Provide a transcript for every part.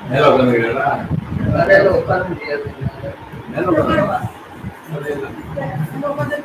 மேல உட்காந்துருக்கா உட்கார முடியாது. மேல உட்காந்து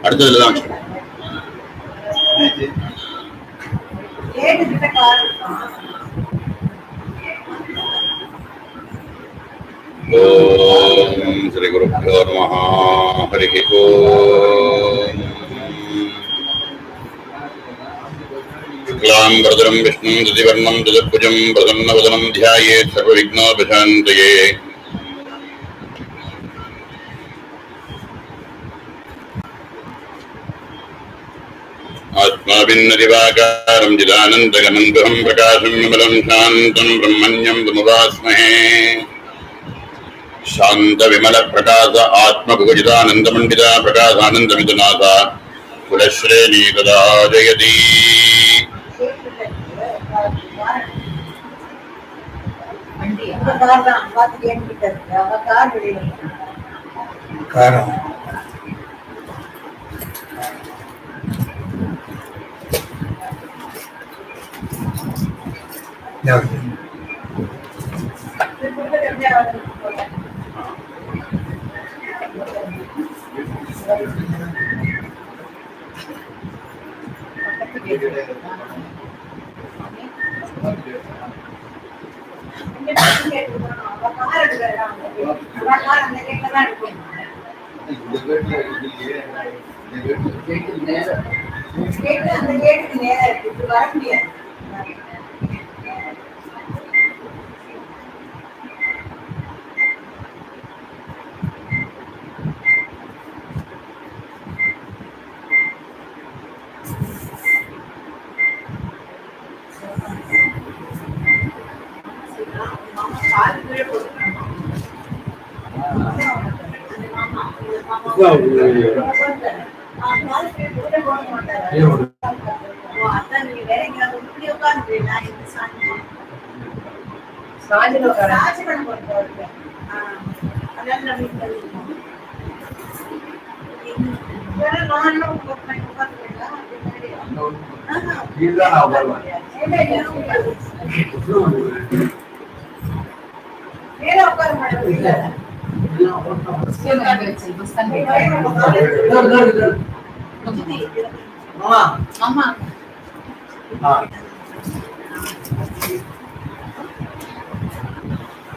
அடுத்ததுலதான் ஓம் ஸ்ரீ குருப்யோ நமஹ. ஹரி ஓம். शुक्लां वरदं विष्णुं शशिवर्णं चतुर्भुजं प्रसन्नवदनं ध्यायेत् सर्वविघ्नोपशान्तये. आत्माभिन्नदिवाकारं चिदानन्दघनं गृहं प्रकाशं विमलं शान्तं ब्रह्मण्यं तमुपास्महे. शान्तविमलप्रकाश आत्मभुजितानन्दमण्डिता प्रकाशानन्दमिदुनाथा कुलश्रेणी तदा जयति.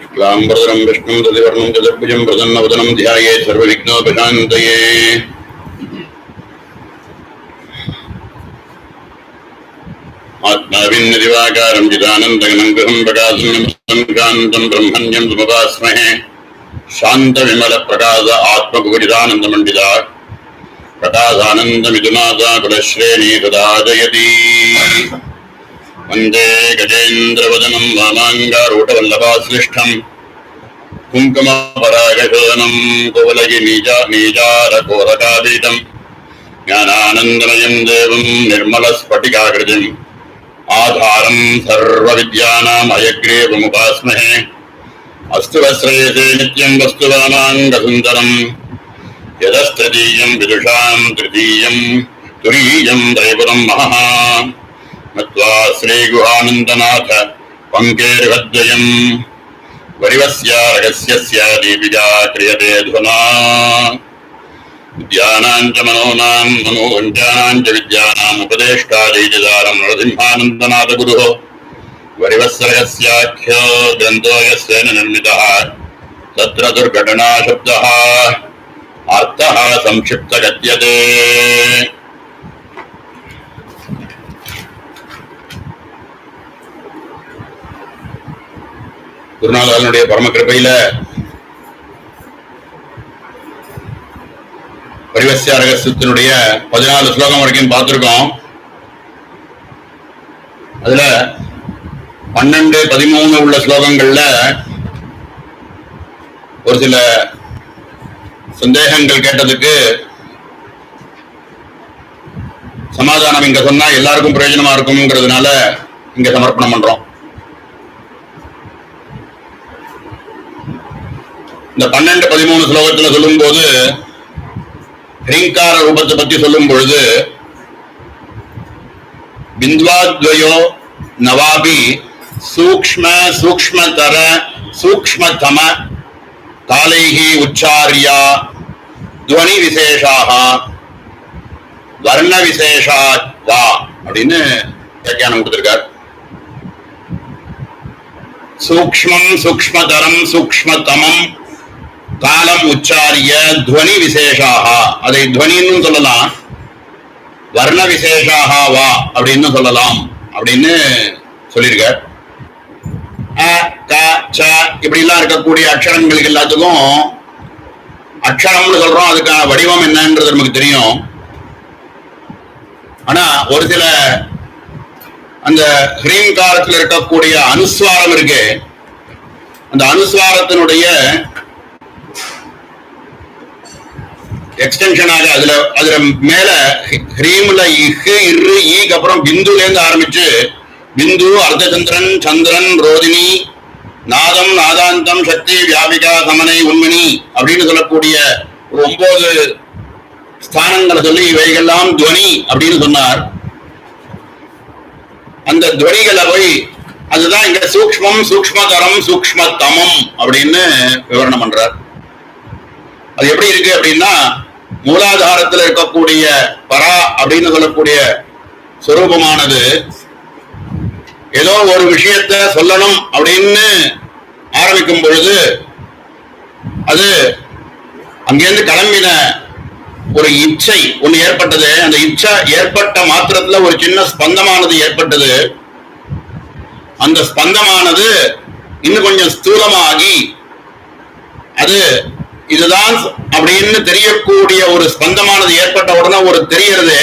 शुक्लाम्बरधरं विष्णुं शशिवर्णं चतुर्भुजं प्रसन्नवदनं ध्यायेत् सर्वविघ्नोपशान्तये. आत्माभिन्नदिवाकारं चिदानन्दघनं गृहं प्रकाशं विमलं शान्तं ब्रह्मण्यं तमुपास्महे. शान्तविमलप्रकाश आत्मभुजितानन्दमण्डिता प्रकाशानन्दमिदुनाथा कुलश्रेणी तदा जयति. वन्दे गजेन्द्रवदनं वामाङ्गारूढवल्लभाश्लिष्ठं कुङ्कुमपरागशोदनं कुवलयि नीचारकोरकापीठं ज्ञानानन्दमयं देवं निर्मलस्फटिकाकृतिम् आधारं सर्वविद्यानाम् हयग्रीवमुपास्महे. अस्तु वस्त्रयसे नित्यं वस्तुवानाङ्गसुन्दरं यदस्तदीयं विदुषां तृतीयं तुरीयं त्रयपुरं महः मत्वा श्रीगुहानन्दनाथ पङ्केर्वद्वयं वरिवस्यारगस्यस्य दीपिका क्रियते ध्वना. विद्यानां च मनोनां मनोवञ्चानां च विद्यानाम् उपदेष्टादीजदारं नरसिंहानन्दनाथ गुरुः वरिवस्सर्गस्याख्यो ग्रन्थो यस्येन निर्मितः तत्र दुर्घटना शब्दः अर्थः संक्षिप्तगत्यते. குருநாதனுடைய பரம கிருபையில பரிவசிய ரகசியத்தினுடைய 14 ஸ்லோகம் வரைக்கும் பார்த்திருக்கோம். அதுல 12, 13 உள்ள ஸ்லோகங்கள்ல ஒரு சில சந்தேகங்கள் கேட்டதுக்கு சமாதானம் இங்க சொன்னா எல்லாருக்கும் பிரயோஜனமா இருக்கும்ங்கிறதுனால இங்க சமர்ப்பணம் பண்றோம். இந்த 12, 13 ஸ்லோகத்துல சொல்லும் போது ஹ்ரீங்கார ரூபத்தை பத்தி சொல்லும் பொழுது பிந்த்வாத்வயோ நவாபி சூக்ஷ்ம சூக்ஷ்மதர சூக்ஷ்மதம காலைஹி உச்சாரியா துவனி விசேஷாக வர்ண விசேஷா வா அப்படின்னு வியாக்கியானம் கொடுத்திருக்கார். சூக்ஷ்மம் சூக்ஷ்மதரம் சூக்ஷ்மதமம் காலம் உச்சாரிய துவனி விசேஷாக, அதை துவனின்னு சொல்லலாம், வர்ண விசேஷாக வா அப்படின்னு சொல்லலாம் அப்படின்னு சொல்லியிருக்கார். அ க ச இப்படி எல்லாம் இருக்கக்கூடிய அக்ஷரங்களுக்கு எல்லாத்துக்கும் அக்ஷரம்னு சொல்றோம். அதுக்கான வடிவம் என்னன்றது நமக்கு தெரியும். ஆனா ஒரு சில அந்த ஹ்ரீங்காரத்தில் இருக்கக்கூடிய அனுஸ்வாரம் இருக்கு. அந்த அனுஸ்வாரத்தினுடைய எக்ஸ்டென்ஷனாக அதுல மேல ஹ்ரீம்ல இஹ் இரு ஈக்கு அப்புறம் பிந்துல இருந்து ஆரம்பிச்சு பிந்து அர்த்தச்சந்திரன் சந்திரன் ரோதினி நாதம் நாதாந்தம் சக்தி வியாபிகா சமனை உண்மணி அப்படின்னு சொல்லக்கூடிய ஒரு 9 ஸ்தானங்களை சொல்லி இவைகள்லாம் துவனி அப்படின்னு சொன்னார். அந்த துவனிகளை போய் அதுதான் இங்க சூக்ஷ்மம் சூக்ஷ்மதரம் சூக்ஷ்மதமம் அப்படின்னு விவரணம் பண்றார். அது எப்படி இருக்கு அப்படின்னா மூலாதாரத்தில் இருக்கக்கூடிய பரா அப்படின்னு சொல்லக்கூடிய சொரூபமானது ஏதோ ஒரு விஷயத்த சொல்லணும் அப்படின்னு ஆரம்பிக்கும் பொழுது அது அங்கிருந்து கிளம்பின ஒரு இச்சை ஒண்ணு ஏற்பட்டது. அந்த இச்சை ஏற்பட்ட மாத்திரத்துல ஒரு சின்ன ஸ்பந்தமானது ஏற்பட்டது. அந்த ஸ்பந்தமானது இன்னும் கொஞ்சம் ஸ்தூலமாகி அது இதுதான் அப்படின்னு தெரியக்கூடிய ஒரு ஸ்பந்தமானது ஏற்பட்ட உடனே ஒரு தெரியறது,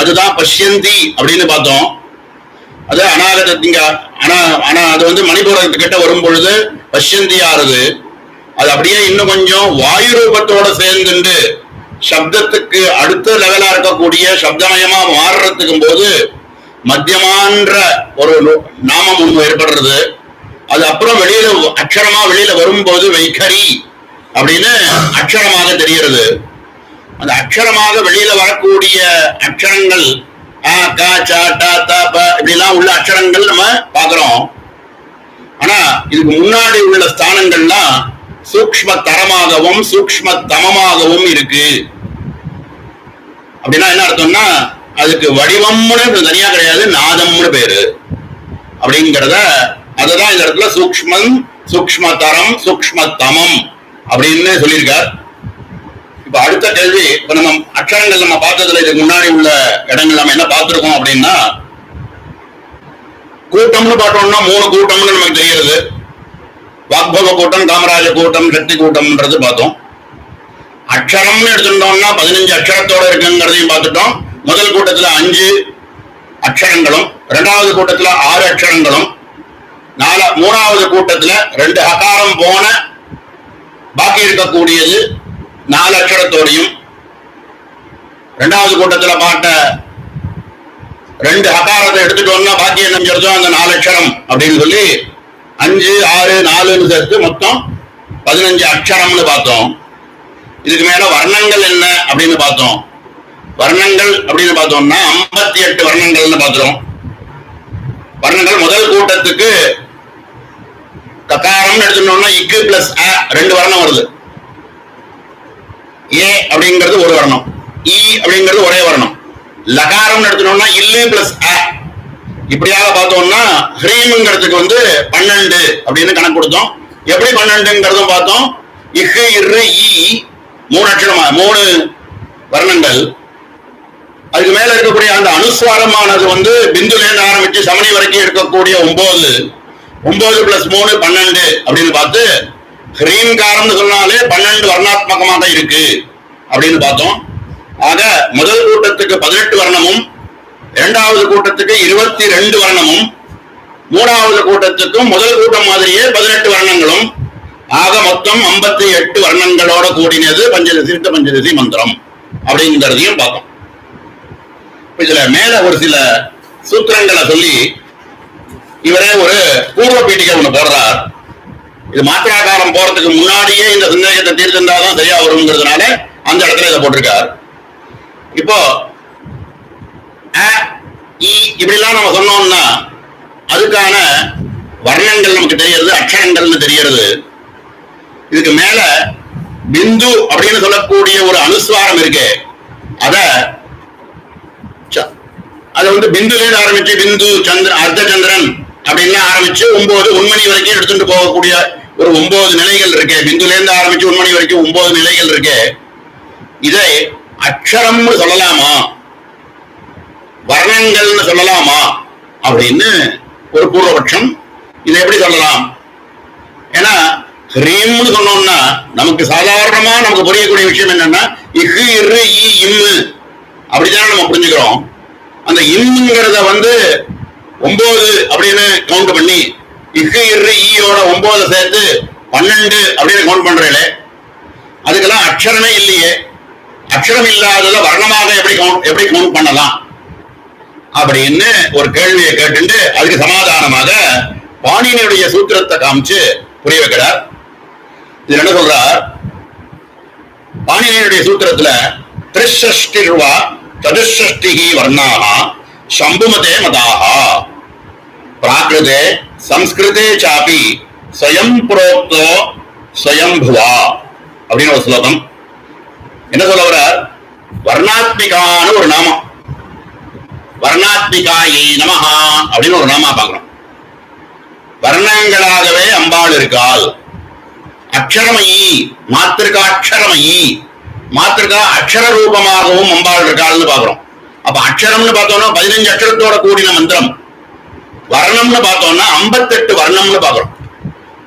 அதுதான் பஷ்யந்தி அப்படின்னு பார்த்தோம். அது அநாகதத்திங்க அது வந்து மணிபூரத்துக்கிட்ட வரும் பொழுது பஷ்யந்தி ஆறுது. அது அப்படியே இன்னும் கொஞ்சம் வாயு ரூபத்தோட சேர்ந்துண்டு சப்தத்துக்கு அடுத்த லெவலா இருக்கக்கூடிய சப்தமயமா மாறுறதுக்கும் போது மத்தியமான்ற ஒரு நாமம் ஒன்று ஏற்படுறது. அது அப்புறம் வெளியில அக்ஷரமா வெளியில வரும்போது வைகரி அப்படின்னு அக்ஷரமாக தெரிகிறது. அந்த அக்ஷரமாக வெளியில வரக்கூடிய அக்ஷரங்கள் அ க ச ட த ப இப்படிலாம் உள்ள அக்ஷரங்கள் நம்ம பாக்குறோம். ஆனா இதுக்கு முன்னாடி உள்ள ஸ்தானங்கள்லாம் சூக்ஷ்ம தரமாகவும் சூக்ஷ்ம தமமாகவும் இருக்கு. அப்படின்னா என்ன அர்த்தம்னா அதுக்கு வடிவம்னு தனியா கிடையாது, நாதம்னு பேரு அப்படிங்கிறத அதுதான் இந்த இடத்துல சூக்ஷ்மம் சூக்ஷ்ம தரம் சூக்ஷ்ம தமம் அப்படின்னு சொல்லியிருக்கார். இப்ப அடுத்த கேள்வி, இப்ப நம்ம அக்ஷரங்கள் நம்ம பார்த்ததுல இதுக்கு முன்னாடி உள்ள இடங்கள் நம்ம என்ன பார்த்திருக்கோம் அப்படின்னா கூட்டம்னு பார்த்தோம்னா 3 கூட்டம்னு நமக்கு தெரிகிறது. வாக்பவ கூட்டம், காமராஜ கூட்டம், சக்தி கூட்டம்ன்றது பார்த்தோம். அக்ஷரம்னு எடுத்துட்டோம்னா 15 அக்ஷரத்தோட இருக்குங்கிறதையும் பார்த்துட்டோம். முதல் கூட்டத்துல 5 அக்ஷரங்களும், 2வது கூட்டத்துல 6 அக்ஷரங்களும், 3வது கூட்டத்துல 2 அகாரம் போன பாக்கி இருக்கக்கூடியது 4 அக்ஷரத்தோடையும், 2வது கூட்டத்துல பாட்ட 2 அகாரத்தை எடுத்துட்டோம்னா பாக்கி என்ன சொல்றதோ அந்த 4 அக்ஷரம் அப்படின்னு சொல்லி 5, 6, 4ன்னு சேர்த்து மொத்தம் 15 அக்ஷரம்னு பார்த்தோம். இதுக்கு மேல வர்ணங்கள் என்ன அப்படின்னு பார்த்தோம். வர்ணங்கள் அப்படின்னு பார்த்தோம்னா 58 வர்ணங்கள்னு பார்த்துறோம். வர்ணங்கள் முதல் கூட்டத்துக்கு ககாரம்னு எடுத்துட்டோம்னா இக்கு பிளஸ் அ 2 வர்ணம் வருது. ஏ அப்படிங்கிறது ஒரு வர்ணம், இ அப்படிங்கிறது ஒரே வர்ணம். லகாரம் எடுத்துட்டோம்னா இல்லு பிளஸ் அ. இப்படியாக பார்த்தோம்னா ஹ்ரீம்ங்கிறதுக்கு வந்து 12 அப்படின்னு கணக்கு கொடுத்தோம். எப்படி 12ங்கிறதும் பார்த்தோம். இஹ் இரு இ 3 அக்ஷரமா 3 வர்ணங்கள். அதுக்கு மேல இருக்கக்கூடிய அந்த அனுஸ்வாரமானது வந்து பிந்துல இருந்து ஆரம்பிச்சு சமணி வரைக்கும் இருக்கக்கூடிய 9 பிளஸ் 3 12 அப்படின்னு பார்த்து ஹ்ரீங்காரம்னு சொன்னாலே 12 வர்ணாத்மகமாக இருக்கு அப்படின்னு பார்த்தோம். ஆக முதல் கூட்டத்துக்கு 18 வர்ணமும், இரண்டாவது கூட்டத்துக்கு 22 வர்ணமும், மூணாவது கூட்டத்துக்கும் முதல் கூட்டம் மாதிரியே 18 வர்ணங்களும், ஆக மொத்தம் 58 வர்ணங்களோட கூடினது சித்த பஞ்சதசி மந்திரம் அப்படிங்கிறதையும் பார்த்தோம். இதுல மேல ஒரு சில சூத்திரங்களை சொல்லி இவரே ஒரு பூர்வ பீட்டிகை ஒண்ணு போடுறார். இது மாத்திராகாரம் போறதுக்கு முன்னாடியே இந்த சந்தேகத்தை தீர்த்திருந்தாதான் சரியா வருங்கிறதுனால அந்த இடத்துல இதை போட்டிருக்கார். இப்போ இப்படிலாம் நம்ம சொன்னோம்னா அதுக்கான வர்ணங்கள் நமக்கு தெரியறது, அக்ஷரங்கள்னு தெரியறது. இதுக்கு மேல பிந்து அப்படின்னு சொல்லக்கூடிய ஒரு அனுஸ்வாரம் இருக்கு. அத பிந்துலேருந்து ஆரம்பிச்சு பிந்து சந்திரன் அர்த்த சந்திரன் அப்படின்னு ஆரம்பிச்சு 9 உண்மணி வரைக்கும் எடுத்துட்டு போகக்கூடிய ஒரு 9 நிலைகள் இருக்கு. பிந்துலேருந்து ஆரம்பிச்சு உண்மணி வரைக்கும் 9 நிலைகள் இருக்கு. இதை அக்ஷரம்னு சொல்லலாமா, வர்ணங்கள்னு சொல்லலாமா அப்படின்னு ஒரு பூர்வபட்சம். இதை எப்படி சொல்லலாம்? ஏன்னா ஹ்ரீம்னு சொன்னோம்னா நமக்கு சாதாரணமா நமக்கு புரியக்கூடிய விஷயம் என்னன்னா இஹு இரு இ இம்மு அப்படிதான் நம்ம புரிஞ்சுக்கிறோம். அந்த இம்ங்கிறத 9 அப்படின்னு கவுண்ட் பண்ணி இஹு இரு ஈயோட 9 சேர்த்து 12 அப்படின்னு கவுண்ட் பண்றீங்களே, அதுக்கெல்லாம் அக்ஷரமே இல்லையே. அக்ஷரம் இல்லாதத வர்ணமாக எப்படி கவுண்ட் பண்ணலாம் அப்படின்னு ஒரு கேள்வியை கேட்டு அதுக்கு சமாதானமாக பாணினியுடைய சூத்திரத்தை காமிச்சு புரிய வைக்கிறார். இது என்ன சொல்றார்? பாணினியுடைய சூத்திரத்துல திரிஷஷ்டிர்வா சதுஷ்ஷஷ்டிஹி வர்ணாஹ சம்புமதே மதாஹ பிராகிருதே சம்ஸ்கிருதே சாபி ஸ்வயம் புரோக்தோ ஸ்வயம்புவா அப்படின்னு ஒரு ஸ்லோகம். என்ன சொல்ல வர்றார்? வர்ணாத்மிகான ஒரு நாமம், வர்ணாத்மிகாயை நமஹா அப்படின்னு ஒரு நாமா பார்க்கிறோம். வர்ணங்களாகவே அம்பாள் இருக்காள். அக்ஷரமயி மாத்திருக்கா, அக்ஷரமயி மாத்திருக்கா அக்ஷர ரூபமாகவும் அம்பாள் இருக்காள்னு பாக்குறோம். அப்ப அக்ஷரம்னு பார்த்தோம்னா 15 அக்ஷரத்தோட கூடின மந்திரம். வர்ணம்னு பார்த்தோம்னா 58 வர்ணம்னு பாக்குறோம்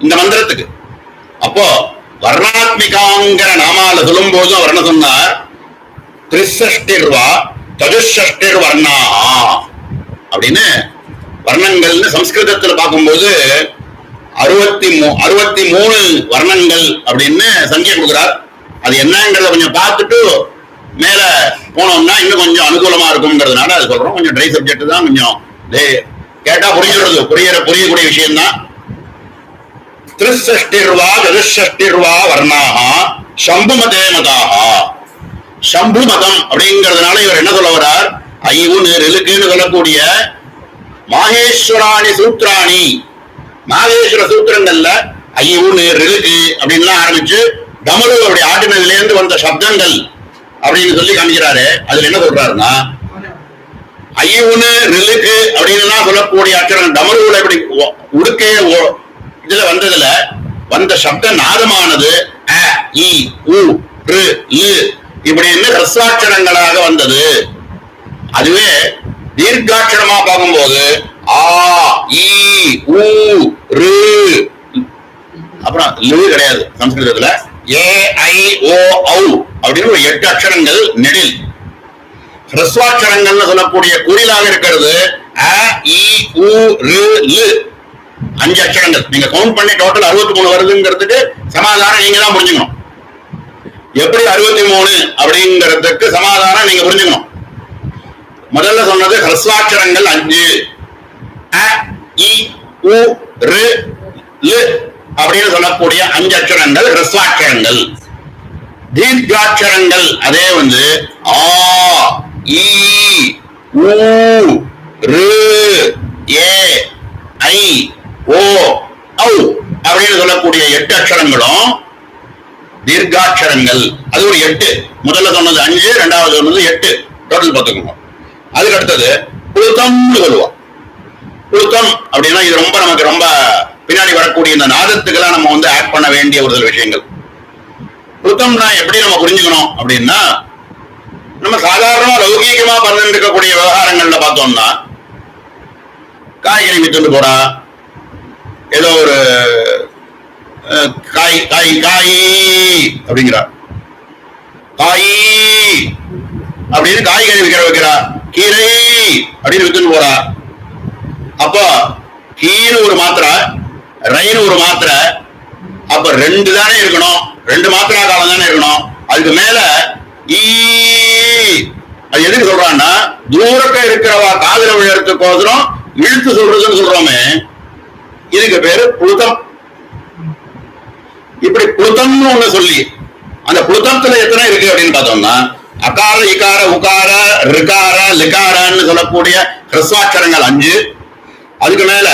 இந்த மந்திரத்துக்கு. அப்போ வர்ணாத்மிகாங்கிற நாமால சொல்லும் போது அவர் என்ன சொன்னார்? திரிஷஷ்டிர்வா சதுஷ்ஷஷ்டிர் வர்ணாஹா அப்படின்னு வர்ணங்கள்னு சம்ஸ்கிருதத்துல பார்க்கும்போது 63 வர்ணங்கள் அப்படின்னு சங்கிய கொடுக்கிறார். அது என்னங்கிறத கொஞ்சம் பார்த்துட்டு மேல போனோம்னா இன்னும் கொஞ்சம் அனுகூலமா இருக்கும்ங்கிறதுனால அது சொல்றோம். கொஞ்சம் ட்ரை சப்ஜெக்ட் தான், கொஞ்சம் கேட்டா புரிஞ்சுடுறது, புரியக்கூடிய விஷயம் தான். திரிஷஷ்டிர்வா சதுஷ்ஷஷ்டிர்வா வர்ணாஹா சம்புமதே மதாஹா. சம்பு மதம் அப்படிங்கிறதுனால இவர் என்ன சொல்ல வர்றார்? ஐவுன்னு ரிலுக்குன்னு சொல்லக்கூடிய மாகேஸ்வராணி சூத்ராணி, மாகேஸ்வர சூத்திரங்கள்ல ஐவுன்னு ரிலுக்கு அப்படின்லாம் ஆரம்பிச்சு டமரு அப்படி ஆட்டினதுல இருந்து வந்த சப்தங்கள் அப்படின்னு சொல்லி காமிக்கிறாரு. அதுல என்ன சொல்றாருன்னா ஐவுன்னு ரிலுக்கு அப்படின்னு சொல்லக்கூடிய அச்சரம் டமருல இப்படி உடுக்கே இதுல வந்ததுல வந்த சப்த நாதமானது அ இ உ ரு லு இப்படின்னு ரசாட்சரங்களாக வந்தது. அதுவே தீர்க்காட்சரமா பார்க்கும்போது ஆ இ உ ரு, அப்புறம் லு கிடையாது சம்ஸ்கிருதத்துல, ஏ ஐ ஓ ஔ அப்படின்னு ஒரு 8 அக்ஷரங்கள் நெடில். ரஸ்வாட்சரங்கள்னு சொல்லக்கூடிய குறிலாக இருக்கிறது அ இ உ ரு லு 5 அக்ஷரங்கள். நீங்க கவுண்ட் பண்ணி டோட்டல் 63 வருதுங்கிறதுக்கு சமாதானம் நீங்க தான் புரிஞ்சுக்கணும். எப்படி 63 அப்படிங்கிறதுக்கு சமாதானம் நீங்க புரிஞ்சுக்கணும். முதல்ல சொன்னது ஹ்ரஸ்வாட்சரங்கள் 5 அ இ உ ரு லு அப்படின்னு சொல்லக்கூடிய 5 அக்ஷரங்கள் ஹ்ரஸ்வாட்சரங்கள். தீர்க்காட்சரங்கள் அதே ஆ இ உ ரு ஏ ஐ ஓ ஔ அப்படின்னு சொல்லக்கூடிய 8 அக்ஷரங்களும் தீர்க்காட்சரங்கள். அது ஒரு 8. முதல்ல சொன்னது 5, இரண்டாவது சொன்னது 8, டோட்டல் பார்த்துக்கோங்க. அதுக்கு அடுத்தது புளுத்தம்னு சொல்லுவோம். புளுத்தம் அப்படின்னா இது நமக்கு ரொம்ப பின்னாடி வரக்கூடிய இந்த நாதத்துக்கெல்லாம் நம்ம ஆட் பண்ண வேண்டிய ஒரு சில விஷயங்கள். புளுத்தம்னா எப்படி நம்ம புரிஞ்சுக்கணும் அப்படின்னா, நம்ம சாதாரணமா லௌகீகமா பண்ணிட்டு இருக்கக்கூடிய விவகாரங்கள்ல பார்த்தோம்னா, காய்கறி வித்துட்டு போறா, ஏதோ ஒரு காய் காய் காய் அப்படிங்கிறார், காய் அப்படின்னு காய்கறி வைக்கிறா, கீரை அப்படின்னு வித்துன்னு போறா. அப்போ கீன்னு ஒரு மாத்திரை, ரைன்னு ஒரு மாத்திரை, அப்ப ரெண்டு தானே இருக்கணும், ரெண்டு மாத்திரா காலம் தானே இருக்கணும். அதுக்கு மேல ஈ அது எதுக்கு சொல்றான்னா தூரக்க இருக்கிறவா காதல விழறதுக்கோசரம் இழுத்து சொல்றதுன்னு சொல்றோமே, இதுக்கு பேரு புழுதம். இப்படி புழுதம்னு ஒண்ணு சொல்லி அந்த புழுதத்துல எத்தனை இருக்கு அப்படின்னு பார்த்தோம்னா அகார இகார உகார ரிகார லிகாரன்னு சொல்லக்கூடிய ஹ்ரஸ்வாட்சரங்கள் 5, அதுக்கு மேல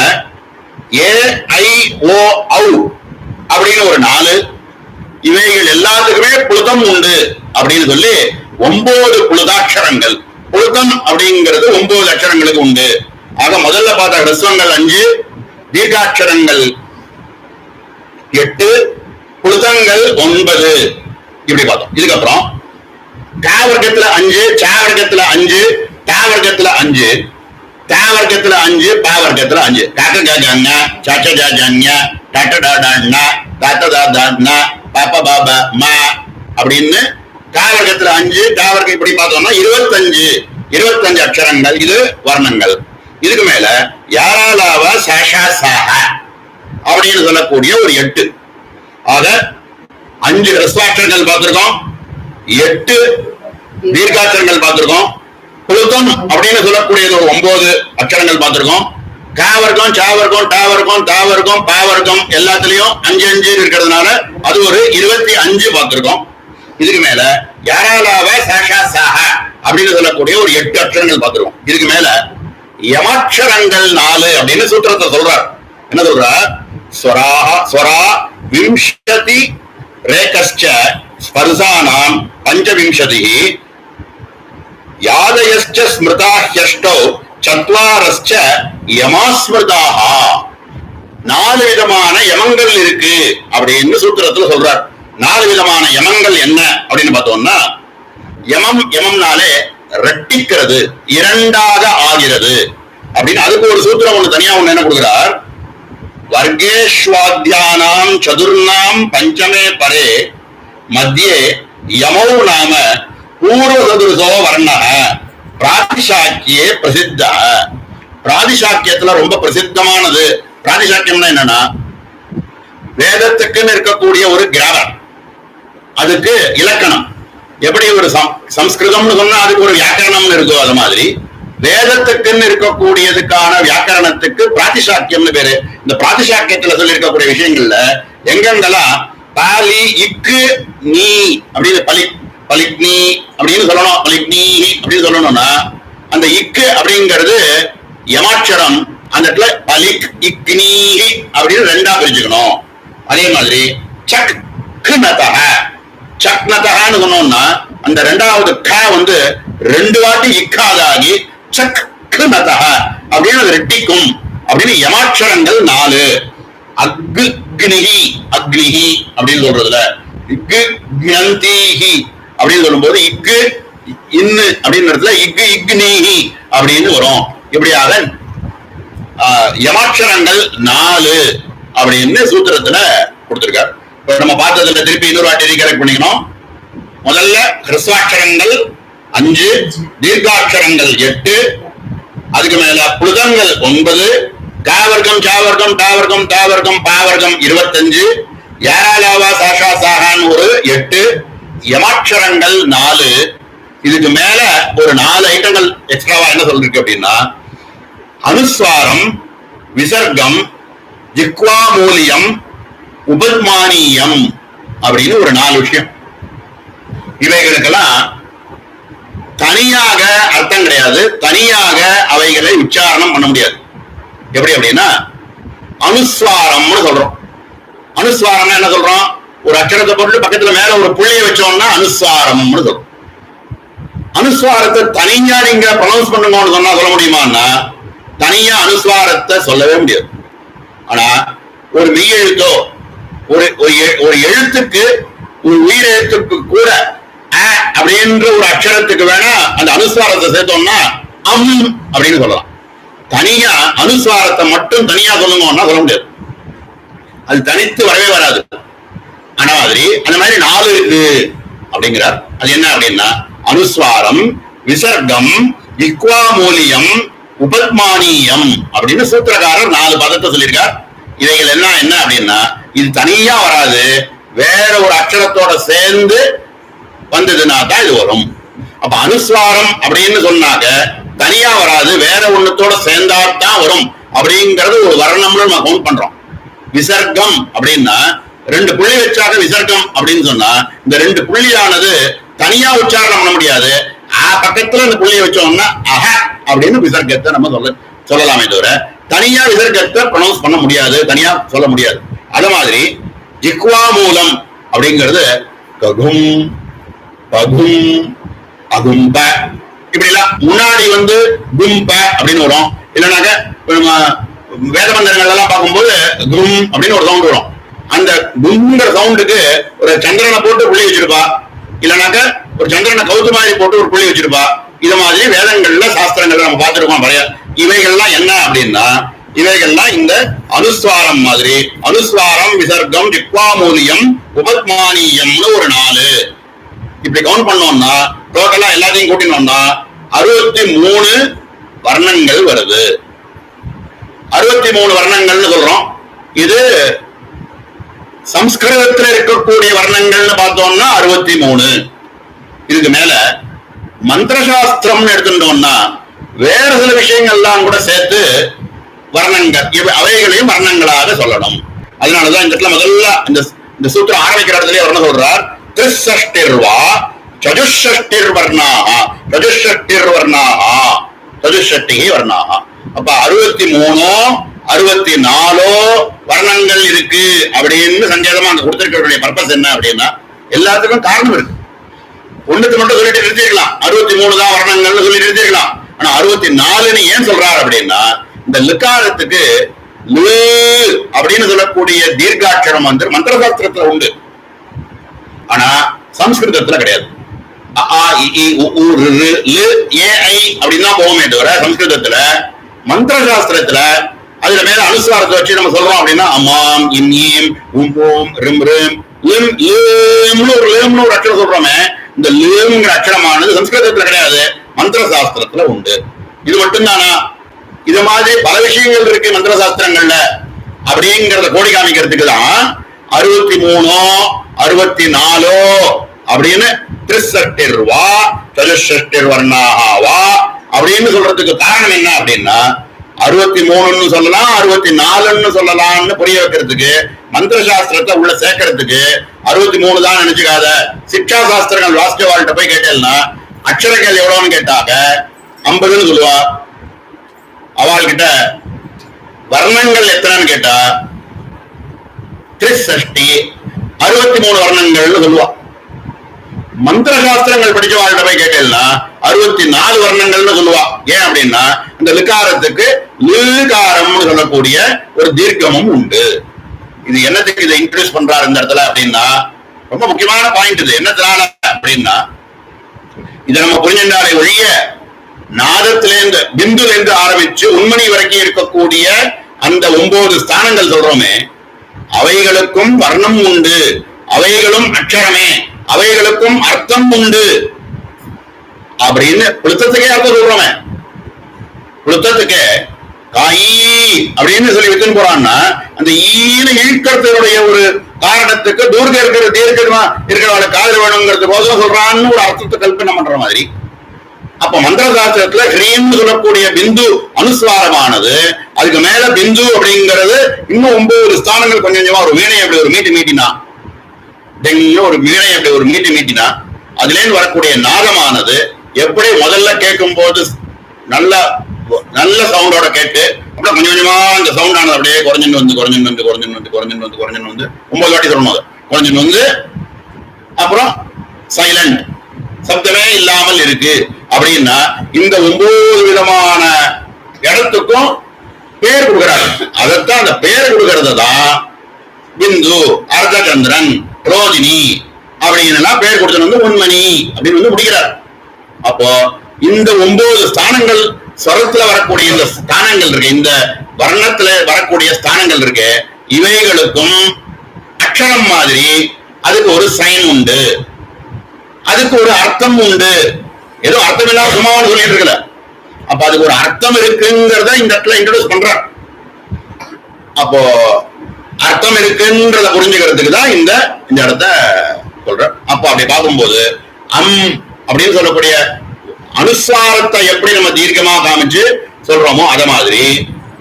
ஏ ஐ ஓ ஔ அப்படின்னு ஒரு 4, இவைகள் எல்லாத்துக்குமே புழுதம் உண்டு அப்படின்னு சொல்லி 9 புழுதாட்சரங்கள். புழுதம் அப்படிங்கிறது 9 அக்ஷரங்களுக்கு உண்டு. ஆக முதல்ல பார்த்த ஹ்ரஸ்வங்கள் 5, தீர்க்காட்சரங்கள் 8, புழுதங்கள் 9 இப்படி பார்த்தோம். இதுக்கப்புறம் வர்க்கத்துல 5, வர்க்கத்துல 5, வர்க்கத்துல 5, வர்க்கத்துல 5, வர்க்கத்துல 5, காக்க காக்காங்க சாச்ச ஜாஜாங்க டாட்ட டாடாண்ண தாத்த தாதாண்ண பாப்பா பாபா மா அப்படின்னு வர்க்கத்துல 5, வர்க்கம் இப்படி பார்த்தோம்னா 25 அக்ஷரங்கள். இது வர்ணங்கள். இதுக்கு மேல யாராலாவ சாஷா சாஹ அப்படின்னு சொல்லக்கூடிய ஒரு 8. ஆக 5 ஹ்ரஸ்வாட்சரங்கள் பார்த்திருக்கோம், 8 தீர்க்காட்சரங்கள் பார்த்திருக்கோம், புழுதம் அப்படின்னு சொல்லக்கூடியது ஒரு 9 அக்ஷரங்கள் பார்த்திருக்கோம். காவர்க்கம் சாவர்க்கம் டாவர்க்கம் தாவர்க்கம் பாவர்க்கம் எல்லாத்துலயும் 5 இருக்கிறதுனால அது ஒரு 25 பார்த்திருக்கோம். இதுக்கு மேல யாராலாவ சாஷா சாஹ அப்படின்னு சொல்லக்கூடிய ஒரு 8 அக்ஷரங்கள் பார்த்திருக்கோம். இதுக்கு மேல யமாட்சரங்கள் 4 அப்படின்னு சூத்திரத்தை சொல்றார். என்ன சொல்றார்? ஸ்வரா விம்சதி ரேகஸ்ச ஸ்பர்சானாம் பஞ்சவிம்சதிஹ யாதயஸ்ச ஸ்மிருதாஹ்யஷ்டௌ சத்வாரஸ்ச யமாஸ்மிருதாஹ. 4 விதமான யமங்கள் இருக்கு அப்படின்னு சூத்திரத்துல சொல்றார். 4 விதமான யமங்கள் என்ன அப்படின்னு பார்த்தோம்னா, யமம்னாலே ரெட்டிக்கிறது, இரண்டாக ஆகிறது அப்படின்னு அதுக்கு ஒரு சூத்திரம் ஒண்ணு தனியா ஒண்ணு என்ன கொடுக்கிறார். வர்கேஷ்வாத்யானாம் சதுர்ணாம் பஞ்சமே பரே மத்தியே யமௌ நாம பூர்வ சதுர்சோ வர்ணः பிராதிசாக்கியே பிரசித்த. பிராதிசாக்கியத்துல ரொம்ப பிரசித்தமானது. பிராதிசாக்கியம்னா என்னன்னா வேதத்துக்குன்னு இருக்கக்கூடிய ஒரு கிராமர், அதுக்கு இலக்கணம். எப்படி ஒரு சம்ஸ்கிருதம்னு சொன்னா அதுக்கு ஒரு வியாக்கரணம்னு இருக்கோ அது மாதிரி வேதத்துக்குன்னு இருக்கக்கூடியதுக்கான வியாக்கரணத்துக்கு பிராதிசாக்கியம்னு பேரு. இந்த பிராதிசாக்கியத்துல சொல்லி இருக்கக்கூடிய விஷயங்கள்ல எங்கெங்கெல்லாம் பாலி இக்கு நீ அப்படின்னு பலிக்னி அப்படின்னு சொல்லணும், பலிக்னி அப்படின்னு சொல்லணும்னா அந்த இக்கு அப்படிங்கிறது யமாட்சரம். அந்த இடத்துல பலிக் இக்னி அப்படின்னு 2ஆ பிரிச்சுக்கணும். அதே மாதிரி சக் நதஹ, சக் நதஹன்னு சொன்னோம்னா அந்த 2வது க வந்து 2 வாட்டி இக்காதாகி சக் நதஹ அப்படின்னு அது ரெட்டிக்கும் அப்படின்னு யமாட்சரங்கள் 4. அக்னிஹி அக்னிஹி அப்படின்னு சொல்றதுல இக்கு க்னந்திஹி அப்படின்னு சொல்லும்போது இக்கு இன்னு அப்படின்னு இடத்துல இக்கு இக்னிஹி அப்படின்னு வரும். இப்படியாக யமாட்சரங்கள் 4 அப்படின்னு சூத்திரத்துல கொடுத்திருக்கார். இப்ப நம்ம பார்த்ததுல திருப்பி இன்னொரு வாட்டி ரீகலெக்ட் பண்ணிக்கணும். முதல்ல ஹ்ரஸ்வாட்சரங்கள் 5, தீர்க்காட்சரங்கள் 8, அதுக்கு மேல புழுதங்கள் 9, காவர்க்கம் சாவர்க்கம் டாவர்க்கம் தாவர்க்கம் பாவர்க்கம் 25, யாராலாவா சாஷா சாகான்னு ஒரு 8, யமாட்சரங்கள் 4. இதுக்கு மேல ஒரு 4 ஐட்டங்கள் எக்ஸ்ட்ராவா என்ன சொல்லிருக்கு அப்படின்னா அனுஸ்வாரம், விசர்க்கம், ஜிக்வாமூலியம், உபத்மானியம் அப்படின்னு ஒரு 4 விஷயம். இவைகளுக்கெல்லாம் தனியாக அர்த்தம் கிடையாது, தனியாக அவைகளை உச்சாரணம் பண்ண முடியாது. எப்படி அப்படின்னா அனுஸ்வாரம்னு சொல்றோம். அனுஸ்வாரம்னா என்ன சொல்றோம்? ஒரு அக்ஷரத்தை போட்டு பக்கத்துல மேல ஒரு புள்ளியை வச்சோம்னா அனுஸ்வாரம்னு சொல்றோம். அனுஸ்வாரத்தை தனியா நீங்க ப்ரொனவுன்ஸ் பண்ணுங்கன்னு சொன்னா சொல்ல முடியுமான்னா தனியா அனுஸ்வாரத்தை சொல்லவே முடியாது. ஆனா ஒரு மெய் எழுத்தோ ஒரு எழுத்துக்கு ஒரு உயிர் எழுத்துக்கு கூட அப்படின்ற ஒரு அக்ஷரத்துக்கு வேணா அந்த அனுஸ்வாரத்தை சேர்த்தோம்னா அப்படின்னு சொல்லலாம். தனியா அனுஸ்வாரத்தை மட்டும் தனியா சொல்லுங்கன்னா சொல்ல முடியாது, அது தனித்து வரவே வராது. ஆனா மாதிரி அந்த மாதிரி 4 இருக்கு அப்படிங்கிறார். அது என்ன அப்படின்னா அனுஸ்வாரம், விசர்க்கம், இக்வாமூலியம், உபத்மானியம் அப்படின்னு சூத்திரக்காரர் 4 பதத்தை சொல்லியிருக்கார். இவைகள் எல்லாம் என்ன அப்படின்னா இது தனியா வராது, வேற ஒரு அக்ஷரத்தோட சேர்ந்து வந்ததுன்னா தான் இது வரும். அப்ப அனுஸ்வாரம் அப்படின்னு சொன்னாக்க தனியா வராது, வேற ஒண்ணுத்தோட சேர்ந்தாதான் வரும் அப்படிங்கறது ஒரு வர்ணம்னு நம்ம கவுண்ட் பண்றோம். விசர்க்கம் அப்படின்னா 2 புள்ளி வச்சாக விசர்க்கம் அப்படின்னு சொன்னா இந்த 2 புள்ளியானது தனியா உச்சாரணம் பண்ண முடியாது, பக்கத்துல இந்த புள்ளியை வச்சோம்னா அஹ அப்படின்னு விசர்க்கத்தை நம்ம சொல்லலாமே தவிர தனியா விசர்க்கத்தை ப்ரொனவுன்ஸ் பண்ண முடியாது, தனியா சொல்ல முடியாது. அது மாதிரி ஜிக்வா மூலம் அப்படிங்கிறது ககும், பகும், அகும்ப இப்படி எல்லாம் முன்னாடி கும்ப அப்படின்னு வரும். இல்லைனாக்க வேத மந்திரங்கள் எல்லாம் பார்க்கும்போது கும் அப்படின்னு ஒரு சவுண்ட் வரும். அந்த கும்ங்கிற சவுண்டுக்கு ஒரு சந்திரனை போட்டு புள்ளி வச்சிருப்பா, இல்லைனாக்க ஒரு சந்திரனை கவுத்து மாதிரி போட்டு ஒரு புள்ளி வச்சிருப்பா. இது மாதிரி வேதங்கள்ல சாஸ்திரங்கள்ல நம்ம பார்த்திருக்கோம் பழைய. இவைகள்லாம் என்ன அப்படின்னா இவைகள்லாம் இந்த அனுஸ்வாரம் மாதிரி. அனுஸ்வாரம், விசர்க்கம், ஜிக்வாமூலியம், உபத்மானியம்னு ஒரு 4 இப்படி கவுண்ட் பண்ணோம்னா டோட்டலா எல்லாத்தையும் கூட்டினோம்னா 63 வர்ணங்கள் வருது. 63 வர்ணங்கள்னு சொல்றோம். இது சம்ஸ்கிருதத்தில் இருக்கக்கூடிய வர்ணங்கள்னு பார்த்தோம்னா 63. இதுக்கு மேல மந்திரசாஸ்திரம் எடுத்துட்டோம்னா வேற சில விஷயங்கள்லாம் கூட சேர்த்து வர்ணங்கள் அவைகளையும் வர்ணங்களாக சொல்லணும். அதனாலதான் இந்த இடத்துல முதல்ல இந்த சூத்திரம் ஆரம்பிக்கிற இடத்துல வர்ணம் சொல்றார். திரிஷஷ்டிர்வா சதுஷ்ஷஷ்டிர் வர்ணாஹா, சதுஷ்ஷஷ்டிர் வர்ணாஹா, சதுஷ்ஷஷ்டி வர்ணாஹா. அப்ப 63 64 வர்ணங்கள் இருக்கு அப்படின்னு சங்கேதமா அந்த கொடுத்திருக்கிற பர்பஸ் என்ன அப்படின்னா எல்லாத்துக்கும் காரணம் இருக்கு. ஒண்ணுக்கு மட்டும் சொல்லிட்டு நிறுத்திருக்கலாம், 63 தான் வர்ணங்கள்னு சொல்லி நிறுத்திருக்கலாம். ஆனா 64ன்னு ஏன் சொல்றாரு அப்படின்னா இந்த லிக்காரத்துக்கு அப்படின்னு சொல்லக்கூடிய தீர்க்காட்சரம் மந்திர சாஸ்திரத்துல உண்டு, ஆனா சம்ஸ்கிருதத்துல கிடையாது. அப்படின்னு தான் போவோமே தவிர சம்ஸ்கிருதத்துல மந்திர சாஸ்திரத்துல அதுல மேல அனுஸ்வாரத்தை வச்சு நம்ம சொல்றோம் அப்படின்னா அம்மாம், இம், உம், ஓம், ரிம், ரிம், லிம், லிம்னு ஒரு அக்ஷரம் சொல்றோமே, இந்த லிம்ங்கிற அக்ஷரமானது சம்ஸ்கிருதத்துல கிடையாது, மந்திர சாஸ்திரத்துல உண்டு. இது மட்டும்தானா? இது மாதிரி பல விஷயங்கள் இருக்கு மந்திர சாஸ்திரங்கள்ல. அப்படிங்கறத கோடி காமிக்கிறதுக்கு தான் 63 64 அப்படின்னு திரிஷஷ்டிர்வா சதுஷ்ஷஷ்டிர் வர்ணாஹாவா அப்படின்னு சொல்றதுக்கு காரணம் என்ன அப்படின்னா 63ன்னு சொல்லலாம், 64ன்னு சொல்லலாம்னு புரிய வைக்கிறதுக்கு, மந்திர சாஸ்திரத்தை உள்ள சேர்க்கறதுக்கு 63 தான் நினைச்சுக்காத. சிக்ஷா சாஸ்திரங்கள் வாசிச்ச வாழ்கிட்ட போய் கேட்டேன்னா அக்ஷரங்கள் எவ்வளவுன்னு கேட்டாக்க 50ன்னு சொல்லுவா. அவள்கிட்ட வர்ணங்கள் எத்தனைன்னு கேட்டா திரிஷஷ்டி 63 வர்ணங்கள்னு சொல்லுவா. மந்திர சாஸ்திரங்கள் படிச்ச வாழ்கிட்ட போய் கேட்டேன்னா 64 வர்ணங்கள்னு சொல்லுவா. ஏன் அப்படின்னா இந்த லிகாரத்துக்கு லிகாரம்னு சொல்லக்கூடிய ஒரு தீர்க்கமும் உண்டு. இது என்னத்துக்கு இதை இன்ட்ரோடியூஸ் பண்றாரு இந்த இடத்துல அப்படின்னா ரொம்ப முக்கியமான பாயிண்ட். இது என்னத்தினால அப்படின்னா இதை நம்ம புரிஞ்சாலே ஒழிய நாதத்திலேருந்து பிந்துலேருந்து ஆரம்பிச்சு உண்மணி வரைக்கும் இருக்கக்கூடிய அந்த 9 ஸ்தானங்கள் சொல்றோமே அவைகளுக்கும் வர்ணம் உண்டு, அவைகளும் அக்ஷரமே, அவைகளுக்கும் அர்த்தம் உண்டு அப்படின்னு புளுத்தத்துக்கே அர்த்தம் சொல்றோமே. புளுத்தத்துக்கு காயி அப்படின்னு சொல்லி வித்துன்னு போறான்னா அந்த ஈன இழுக்கிறதுடைய ஒரு காரணத்துக்கு தூரத்தில் இருக்கிற தீர்க்கமா இருக்கிறவளை காதல் வேணுங்கிறது போதும் சொல்றான்னு ஒரு அர்த்தத்தை கல்பனை பண்ற மாதிரி. அப்ப மந்திர சாஸ்திரத்துல ஹ்ரீம்னு சொல்லக்கூடிய பிந்து அனுஸ்வாரமானது, அதுக்கு மேல பிந்து அப்படிங்கிறது இன்னும் 9 ஸ்தானங்கள் கொஞ்சம் கொஞ்சமா ஒரு வீணை அப்படி ஒரு மீட்டினா ஒரு வீணை அப்படி ஒரு மீட்டினா அதுலேருந்து வரக்கூடிய நாதமானது எப்படி முதல்ல கேட்கும் போது நல்ல நல்ல சவுண்டோட கேட்டு அப்புறம் கொஞ்சம் கொஞ்சமா அந்த சவுண்ட் ஆனது அப்படியே குறைஞ்சின்னு வந்து 9 வாட்டி சொல்லணும். அது குறைஞ்சின்னு வந்து அப்புறம் சைலண்ட், சப்தமே இல்லாமல் இருக்கு அப்படின்னா இந்த 9 விதமான இடத்துக்கும் பேர் கொடுக்கிறாங்க. அதைத்தான் அந்த பேர் கொடுக்கறத தான் பிந்து, அர்த்தச்சந்திரன், ரோஜினி அப்படின்னு பேர் கொடுத்தது உண்மணி அப்படின்னு முடிக்கிறார். அப்போ இந்த 9 ஸ்தானங்கள் ஸ்வரத்துல வரக்கூடிய இந்த ஸ்தானங்கள் இருக்கு, இந்த வர்ணத்துல வரக்கூடிய ஸ்தானங்கள் இருக்கு, இவைகளுக்கும் அக்ஷரம் மாதிரி அதுக்கு ஒரு சைன் உண்டு. அதுக்கு ஒரு அர்த்தம் உண்டு. ஏதோ அர்த்தம் இல்லாம சும்மாவான்னு சொல்லிட்டு இருக்கல. அப்ப அதுக்கு ஒரு அர்த்தம் இருக்குங்கிறத இந்த இடத்துல இன்ட்ரோடியூஸ் பண்றார். அப்போ அர்த்தம் இருக்குன்றத புரிஞ்சுக்கிறதுக்கு தான் இந்த இடத்த சொல்ற. அப்ப அப்படி பார்க்கும்போது அப்படின்னு சொல்லக்கூடிய அனுஸ்வாரத்தை எப்படி நம்ம தீர்க்கமா காமிச்சு சொல்றோமோ அத மாதிரி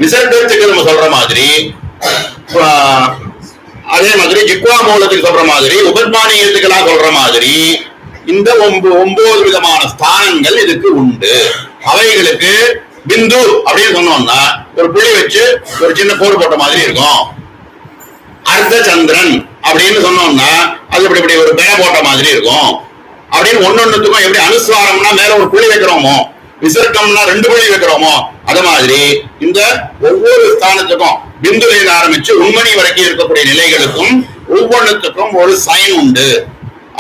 விசர்க்கத்துக்கு நம்ம சொல்ற மாதிரி, அதே மாதிரி ஜிக்வா மூலத்துக்கு சொல்ற மாதிரி, உபத்மானியத்துக்கெல்லாம் சொல்ற மாதிரி இந்த 9 விதமான ஸ்தானங்கள் இதுக்கு உண்டு. அவைகளுக்கு பிந்து அப்படின்னு சொன்னோம்னா ஒரு புள்ளி வச்சு ஒரு சின்ன கோடு போட்ட மாதிரி இருக்கும். அர்த்த சந்திரன் அப்படின்னு சொன்னோம்னா அது இப்படி ஒரு பெற போட்ட மாதிரி இருக்கும். அப்படின்னு ஒன்னொன்னுக்கும் எப்படி அனுஸ்வாரம்னா மேல ஒரு புள்ளி வைக்கிறோமோ, விசர்க்கம்னா 2 புள்ளி வைக்கிறோமோ, அத மாதிரி இந்த ஒவ்வொரு ஸ்தானத்துக்கும் பிந்துல ஆரம்பிச்சு உண்மணி வரைக்கும் இருக்கக்கூடிய நிலைகளுக்கும் ஒவ்வொன்றுத்துக்கும் ஒரு சைன் உண்டு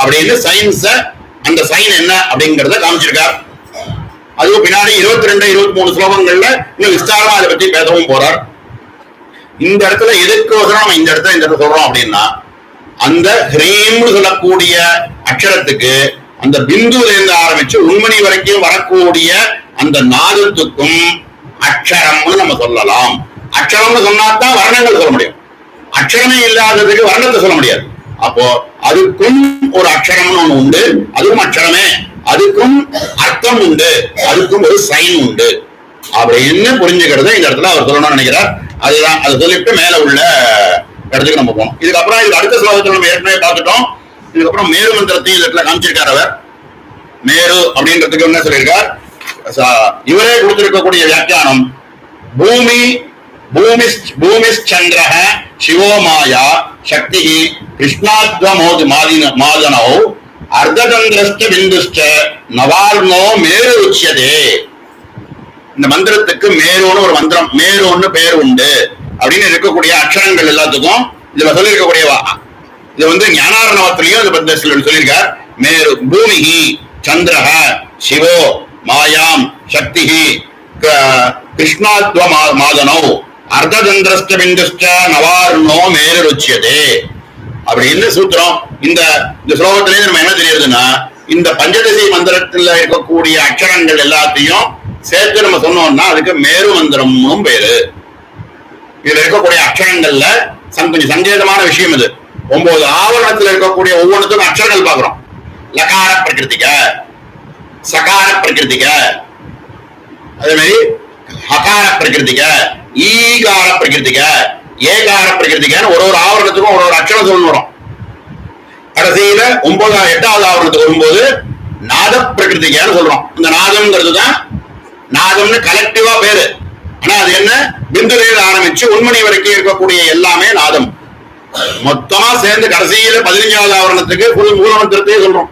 அப்படின்னு சயின்ஸ, அந்த சைன் என்ன அப்படிங்கறத காமிச்சிருக்கார். அதுவும் பின்னாடி 22, 23 ஸ்லோகங்கள்ல இன்னும் விஸ்தாரமா அதை பத்தி பேசவும் போறார். இந்த இடத்துல எதுக்கோசரம் நம்ம இந்த இடத்துல சொல்றோம் அப்படின்னா, அந்த ஹ்ரீம்னு சொல்லக்கூடிய அக்ஷரத்துக்கு அந்த பிந்துல இருந்து ஆரம்பிச்சு உண்மணி வரைக்கும் வரக்கூடிய அந்த நாதத்துக்கும் அக்ஷரம்னு நம்ம சொல்லலாம். அக்ஷரம்னு சொன்னாதான் வர்ணங்கள் சொல்ல முடியும். அக்ஷரமே இல்லாததுக்கு வர்ணத்தை சொல்ல முடியாது. அப்போ அதுக்கும் ஒரு அக்ஷரம்னு ஒண்ணு உண்டு, அதுவும் அக்ஷரமே, அதுக்கும் அர்த்தம் உண்டு, அதுக்கும் ஒரு சைன் உண்டு அப்படின்னு புரிஞ்சுக்கிறத இந்த இடத்துல அவர் சொல்லணும்னு நினைக்கிறார். அதுதான் அதை சொல்லிட்டு மேல உள்ள இடத்துக்கு நம்ம போனோம். இதுக்கப்புறம் இதுக்கு அடுத்த ஸ்லோகத்தில் நம்ம ஏற்கனவே பார்த்துட்டோம். இதுக்கப்புறம் மேரு மந்திரத்தையும் இந்த இடத்துல காமிச்சிருக்கார் அவர். மேரு அப்படின்றதுக்கு என்ன சொல்லியிருக்கார், இவரே கொடுத்திருக்கக்கூடிய வியாக்கியானம் பூமிச்சந்திரஹ சிவோ மாயா சக்தி கிருஷ்ணாத்வமோதிமாதனோ அர்த்ததந்திரஸ்ட பிந்துஷ்ட நவார்ணோ மேரு உச்சியதே. இந்த மந்திரத்துக்கு மேருன்னு ஒரு மந்திரம், மேருன்னு பேர் உண்டு அப்படின்னு இருக்கக்கூடிய அக்ஷரங்கள் எல்லாத்துக்கும் இதுல சொல்லி இருக்கக்கூடிய இது ஞானாரணவத்திலையும் இதை சொல்லியிருக்கார். மேரு பூமிஹி சந்திரஹ சிவோ மாயாம் சக்தி கிருஷ்ணாத்வ மாதனோ அர்த்ததந்திரஸ்ட பிந்துஷ்ட நவார்ணோ மேரு ருச்சியதே அப்படின்னு சூத்திரம். இந்த ஸ்லோகத்திலேயே நம்ம என்ன தெரியுதுன்னா, இந்த பஞ்சதசி மந்திரத்துல இருக்கக்கூடிய அக்ஷரங்கள் எல்லாத்தையும் சேர்த்து நம்ம சொன்னோம்னா அதுக்கு மேரு மந்திரமும் பேரு. இதுல இருக்கக்கூடிய அக்ஷரங்கள்ல கொஞ்சம் சங்கேதமான விஷயம் இது. 9 ஆவரணத்துல இருக்கக்கூடிய ஒவ்வொன்றுக்கும் அக்ஷரங்கள் பார்க்கிறோம். லகார பிரகிருதிக, சகார பிரகிருதிக, அதே மாதிரி ஹகார பிரகிருதிக, ஈகார பிரகிருதிக, ஏகார பிரகிருதிகன்னு ஒரு ஆவரணத்துக்கும் ஒரு அக்ஷரம் சொல்லணும் வரும். கடைசியில 8வது ஆவரணத்துக்கு வரும்போது நாத பிரகிருதிகன்னு சொல்றோம். இந்த நாதம்ங்கிறது தான் நாதம்னு கலெக்டிவா பேரு. ஆனா அது என்ன, பிந்துல ஆரம்பிச்சு உண்மணி வரைக்கும் இருக்கக்கூடிய எல்லாமே நாதம். மொத்தமா சேர்ந்து கடைசியில 15வது ஆவரணத்துக்கு மூல மந்திரத்தையே சொல்றோம்.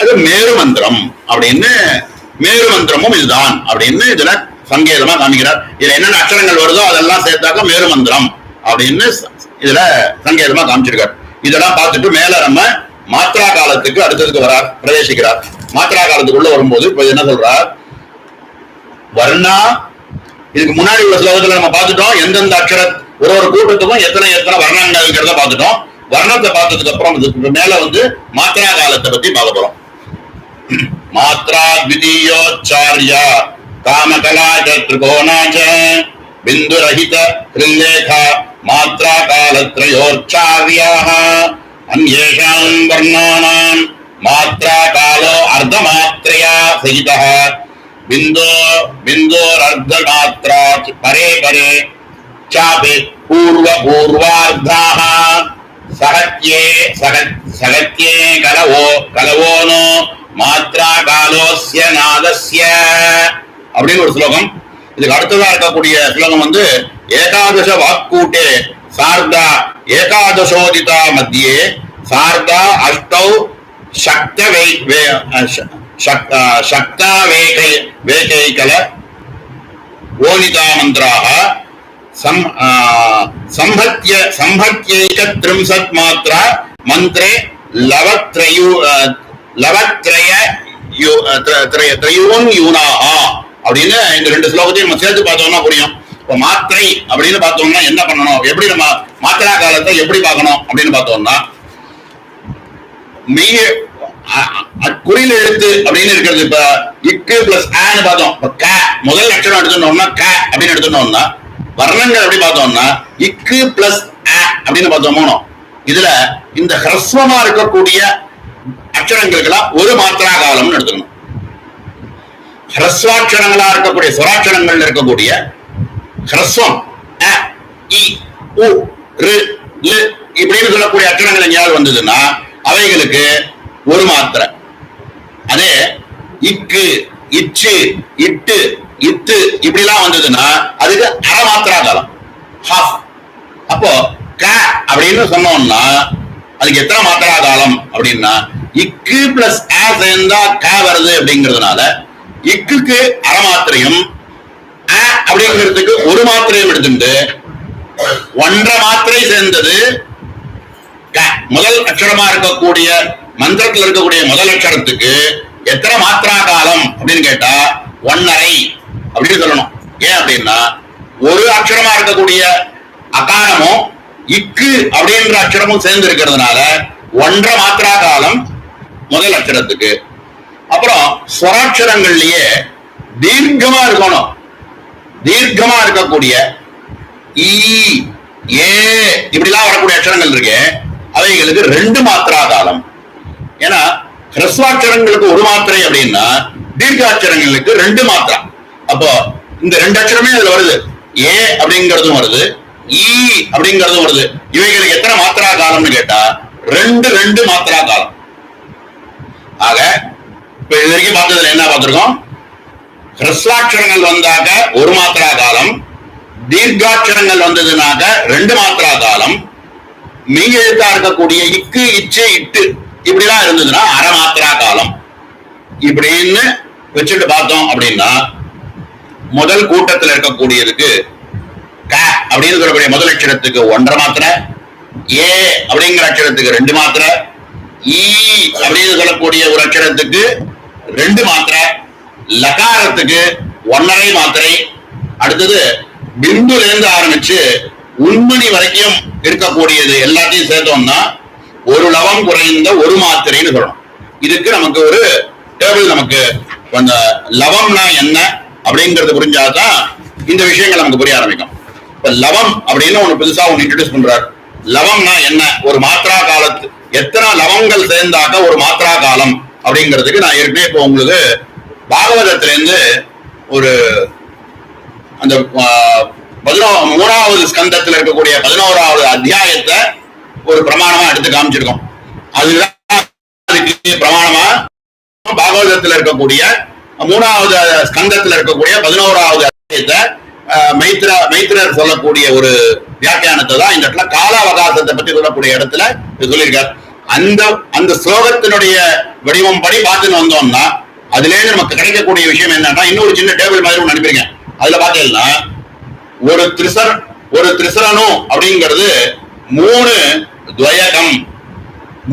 அது மேரு மந்திரம் அப்படின்னு, மேரு மந்திரமும் இதுதான் அப்படின்னு இதுல சங்கேதமா காமிக்கிறார். இதுல என்னென்ன அக்ஷரங்கள் வருதோ அதெல்லாம் சேர்த்தாக்க மேரு மந்திரம் அப்படின்னு இதுல சங்கேதமா காமிச்சிருக்கார். இதெல்லாம் பார்த்துட்டு மேல நம்ம மாத்ரா காலத்துக்கு அடுத்ததுக்கு வரார், பிரவேசிக்கிறார். மாத்ரா காலத்துக்குள்ள வரும்போது இப்ப என்ன சொல்றார், வர்ணா. இதுக்கு முன்னாடி உள்ள ஸ்லோகத்துல நம்ம பார்த்துட்டோம் எந்தெந்த அக்ஷர ஒரு கூட்டத்துக்கும் எத்தனை வர்ணங்கள்ங்கிறத பார்த்துட்டோம். வர்ணத்தை பார்த்ததுக்கு அப்புறம் இதுக்கு மேல மாத்ரா காலத்தை பத்தி பார்க்க போறோம். மாத்ரா த்விதீயோச்சார்ய காமகலா திரிகோணாச்ச பிந்துரஹித ஹிருல்லேகா மாத்ரா காலத்ரயோச்சார்யாः அன்யேஷாம் வர்ணானாம் மாத்ரா காலோ அர்த்தமாத்ரயா சகிதः बिंदोरर्धमात्रा परे परे चापे पूर्वार्धाः सहत्ये कलवो नो मात्रा कालोस्य नादस्य அப்படின்னு ஒரு ஸ்லோகம். இதுக்கு அடுத்ததா இருக்கக்கூடிய ஸ்லோகம் ஏகாதச வாக்கூட்டே சார்தா ஏகாதசோதிதா மத்தியே சார்தா அஷ்டௌ சக்த சக்தா வேகைகல ஓனிதா மந்திராக சம்பத்யைக த்ரிம்சத் மாத்ரா மந்திரே லவத்ரயூன் யூனாஹா அப்படின்னு இந்த 2 ஸ்லோகத்தையும் நம்ம சேர்த்து பார்த்தோம்னா புரியும். இப்போ மாத்திரை அப்படின்னு பார்த்தோம்னா என்ன பண்ணணும், எப்படி நம்ம மாத்திரா காலத்தை எப்படி பார்க்கணும் அப்படின்னு பார்த்தோம்னா, குறியில் எழுத்து அப்படின்னு இருக்கிறது. இப்ப இக்கு பிளஸ் ஆன்னு பார்த்தோம். இப்ப க முதல் அக்ஷரம் எடுத்துட்டோம்னா க அப்படின்னு எடுத்துட்டோம்னா, வர்ணங்கள் எப்படி பார்த்தோம்னா இக்கு பிளஸ் ஆ அப்படின்னு பார்த்தோமோ. இதுல இந்த ஹ்ரஸ்வமா இருக்கக்கூடிய அக்ஷரங்களுக்கெல்லாம் ஒரு மாத்திரா காலம்னு எடுத்துக்கணும். ஹ்ரஸ்வாட்சரங்களா இருக்கக்கூடிய சுராட்சரங்கள் இருக்கக்கூடிய ஹ்ரஸ்வம் அ இ உ ரு லு இப்படின்னு சொல்லக்கூடிய அக்ஷரங்கள் எங்கேயாவது வந்ததுன்னா அவைகளுக்கு ஒரு மாத்திரை. அதே இக்கு இச்சு இட்டு இத்து இப்படி எல்லாம் வந்ததுன்னா அதுக்கு அரை மாத்திரா காலம், ஹாஃப். அப்போ க அப்படின்னு சொன்னோம்னா அதுக்கு எத்தனை மாத்திரா காலம் அப்படின்னா, இக்கு பிளஸ் ஆ சேர்ந்தா க வருது அப்படிங்கிறதுனால இக்குக்கு அரை மாத்திரையும் ஆ அப்படிங்கிறதுக்கு ஒரு மாத்திரையும் எடுத்துட்டு 1.5 மாத்திரை சேர்ந்தது க. முதல் அக்ஷரமா இருக்கக்கூடிய மந்திரத்தில் இருக்கக்கூடிய முதல் அக்ஷரத்துக்கு எத்தனை மாத்திரா காலம் அப்படின்னு கேட்டா 1.5 அப்படின்னு சொல்லணும். ஏன் அப்படின்னா ஒரு அக்ஷரமா இருக்கக்கூடிய அகாரமும் இக்கு அப்படின்ற அக்ஷரமும் சேர்ந்து இருக்கிறதுனால 1.5 மாத்திரா காலம் முதல் அக்ஷரத்துக்கு. அப்புறம் ஸ்வராட்சரங்கள்லயே தீர்க்கமா இருக்கணும். தீர்க்கமா இருக்கக்கூடிய ஈ ஏ இப்படிலாம் வரக்கூடிய அக்ஷரங்கள் இருக்கு, அவைகளுக்கு 2 மாத்திரா காலம். ஏன்னா ஹ்ரஸ்வாட்சரங்களுக்கு ஒரு மாத்திரை அப்படின்னா தீர்க்காட்சரங்களுக்கு 2 மாத்திரா. அப்போ இந்த 2 அக்ஷரமே அதுல வருது. ஏ அப்படிங்கிறதும் வருது, ஈ அப்படிங்கிறதும் வருது. இவைகளுக்கு எத்தனை மாத்திரா காலம்னு கேட்டா 2 மாத்திரா காலம். ஆக இப்ப இது வரைக்கும் பார்த்ததுல என்ன பார்த்திருக்கோம்? ஹ்ரஸ்வாட்சரங்கள் வந்தாக்க ஒரு மாத்திரா காலம், தீர்க்காட்சரங்கள் வந்ததுனாக்க 2 மாத்திரா காலம், மெய் எழுத்தா இருக்கக்கூடிய இக்கு இச்சு இட்டு இப்படிலாம் இருந்ததுன்னா அரை மாத்திரா காலம். இப்படின்னு வச்சுட்டு பார்த்தோம் அப்படின்னா முதல் கூட்டத்தில் இருக்கக்கூடியதுக்கு க அப்படின்னு சொல்லக்கூடிய முதல் அக்ஷரத்துக்கு 1.5 மாத்திரை, ஏ அப்படிங்கிற அக்ஷரத்துக்கு 2 மாத்திரை, ஈ அப்படின்னு சொல்லக்கூடிய ஒரு அக்ஷரத்துக்கு 2 மாத்திரை, லகாரத்துக்கு 1.5 மாத்திரை. அடுத்தது பிந்துல இருந்து ஆரம்பிச்சு உண்மணி வரைக்கும் இருக்கக்கூடியது எல்லாத்தையும் சேர்த்தோம்னா ஒரு லவம் குறைந்த ஒரு மாத்திரைன்னு சொல்லணும். இதுக்கு நமக்கு ஒரு டேபிள், நமக்கு அந்த லவம்னா என்ன அப்படிங்கறது புரிஞ்சாதான் இந்த விஷயங்கள் நமக்கு புரிய ஆரம்பிக்கும். இப்ப லவம் அப்படின்னு ஒண்ணு புதுசா ஒண்ணு இன்ட்ரோடியூஸ் பண்றாரு. லவம்னா என்ன, ஒரு மாத்திரா காலத்து எத்தனை லவங்கள் சேர்ந்தாக்க ஒரு மாத்திரா காலம் அப்படிங்கிறதுக்கு நான் ஏற்கனவே இப்போ உங்களுக்கு பாகவதத்துல இருந்து ஒரு அந்த 13வது ஸ்கந்தத்துல இருக்கக்கூடிய 11வது அத்தியாயத்தை ஒரு பிரமாணமா எடுத்து காமிச்சிருக்கோம். அதுதான் அதுக்கு பிரமாணமா பாகவதத்துல இருக்கக்கூடிய 3வது ஸ்கந்தத்துல இருக்கக்கூடிய 11வது அத்தியாயத்தை மைத்திரர் சொல்லக்கூடிய ஒரு வியாக்கியானத்தை தான் இந்த இடத்துல கால அவகாசத்தை பற்றி சொல்லக்கூடிய இடத்துல சொல்லியிருக்காரு. அந்த ஸ்லோகத்தினுடைய வடிவம் படி பார்த்துன்னு வந்தோம்னா அதுல இருந்து நமக்கு கிடைக்கக்கூடிய விஷயம் என்னன்னா, இன்னொரு சின்ன டேபிள் மாதிரி ஒன்று அனுப்பியிருக்கேன். அதுல பாத்தீங்கன்னா ஒரு திரிசரனும் அப்படிங்கிறது 3 துவயகம்,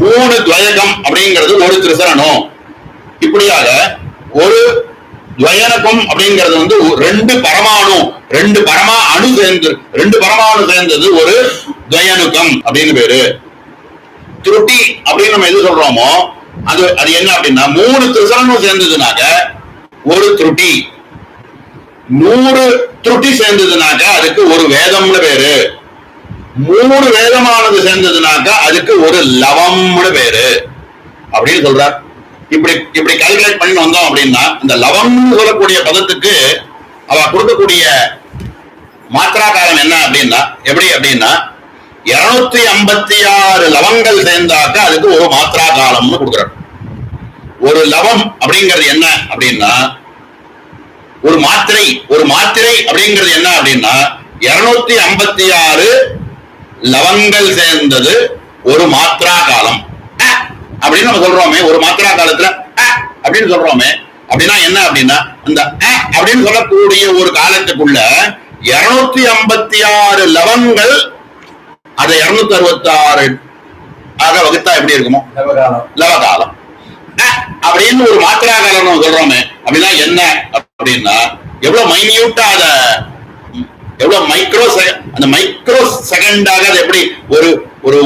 3 துவயகம் அப்படிங்கிறது ஒரு திரிசரனும். இப்படியாக ஒரு துவயனகம் அப்படிங்கிறது வந்து 2 பரமாணு, 2 பரமா அணு சேர்ந்து 2 பரமாணு சேர்ந்தது ஒரு துவயனுகம் அப்படின்னு பேரு. திருட்டி அப்படின்னு நம்ம எது சொல்றோமோ அது என்ன அப்படின்னா 3 திரிசரனும் சேர்ந்ததுனாக்க ஒரு திருட்டி, 100 திருட்டி சேர்ந்ததுனாக்க அதுக்கு ஒரு வேதம்னு பேரு, 3 வேதமானது சேர்ந்ததுனாக்க அதுக்கு ஒரு லவம்னு பேரு அப்படின்னு சொல்றார். இப்படி கால்குலேட் பண்ணி வந்தோம் அப்படின்னா இந்த லவம்னு சொல்லக்கூடிய பதத்துக்கு அவ கொடுக்கக்கூடிய மாத்திரா காலம் என்ன அப்படின்னா எப்படி அப்படின்னா 256 லவங்கள் சேர்ந்தாக்க அதுக்கு ஒரு மாத்திரா காலம்னு கொடுக்குறார். ஒரு லவம் அப்படிங்கிறது என்ன அப்படின்னா ஒரு மாத்திரை அப்படிங்கிறது என்ன அப்படின்னா 256 லவங்கள் சேர்ந்தது ஒரு மாத்திரா காலம் அப்படின்னு நம்ம சொல்றோமே. ஒரு மாத்திரா காலத்துல அப்படின்னு சொல்றோமே, அப்படின்னா என்ன அப்படின்னா அந்த அப்படின்னு சொல்லக்கூடிய ஒரு காலத்துக்குள்ள 256 லவங்கள் அதை 266 ஆக வகுத்தா எப்படி இருக்குமோ லவகாலம் அப்படின்னு ஒரு மாத்திரா காலம் நம்ம சொல்றோமே. அப்படின்னா என்ன அப்படின்னா எவ்வளவு மைன்யூட்டா அத எவ்வளவு மைக்ரோ செகண்டாக அது எப்படி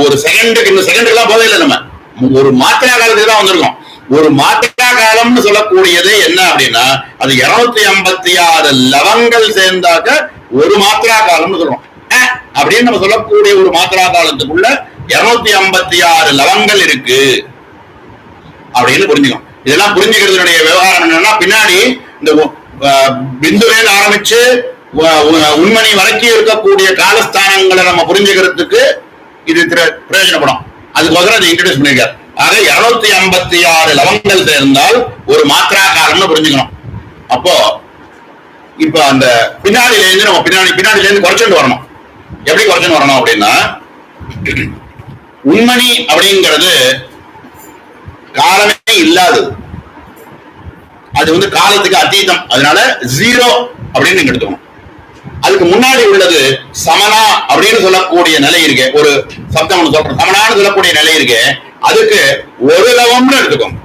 ஒரு செகண்டுக்கு இன்னும் செகண்டுக்கு எல்லாம் போவே இல்லை. நம்ம ஒரு மாத்திரா காலத்துக்கு தான் வந்திருக்கோம். ஒரு மாத்திரா காலம்னு சொல்லக்கூடியது என்ன அப்படின்னா அது 256 லவங்கள் சேர்ந்தாக்க ஒரு மாத்திரா காலம்னு சொல்றோம். அப்படின்னு நம்ம சொல்லக்கூடிய ஒரு மாத்திரா காலத்துக்குள்ள 256 லவங்கள் இருக்கு அப்படின்னு புரிஞ்சுக்கணும். இதெல்லாம் புரிஞ்சுக்கிறதுடைய விவகாரம் என்னன்னா பின்னாடி இந்த பிந்துலேருந்து ஆரம்பிச்சு உண்மணி வரைக்கும் இருக்கக்கூடிய காலஸ்தானங்களை நம்ம புரிஞ்சுக்கிறதுக்கு இது பிரயோஜனப்படும். அதுக்கோசரம் அதை இன்ட்ரோடியூஸ் பண்ணிருக்காரு. ஆக 256 லவங்கள் சேர்ந்தால் ஒரு மாத்திரா காலம்னு புரிஞ்சுக்கணும். அப்போ இப்ப அந்த பின்னாடில இருந்து நம்ம பின்னாடில இருந்து குறைச்சுட்டு வரணும். எப்படி குறைச்சுட்டு வரணும் அப்படின்னா உண்மணி அப்படிங்கிறது காலமே இல்லாதது, அது காலத்துக்கு அதீதம், அதனால 0 அப்படின்னு நீங்க எடுத்துக்கணும். அதுக்கு முன்னாடி உள்ளது சமனா அப்படின்னு சொல்லக்கூடிய நிலை இருக்கு. ஒரு சப்தம் ஒண்ணு சொல்றோம், சமனான்னு சொல்லக்கூடிய நிலை இருக்கு. அதுக்கு ஒரு லவம்னு எடுத்துக்கோங்க.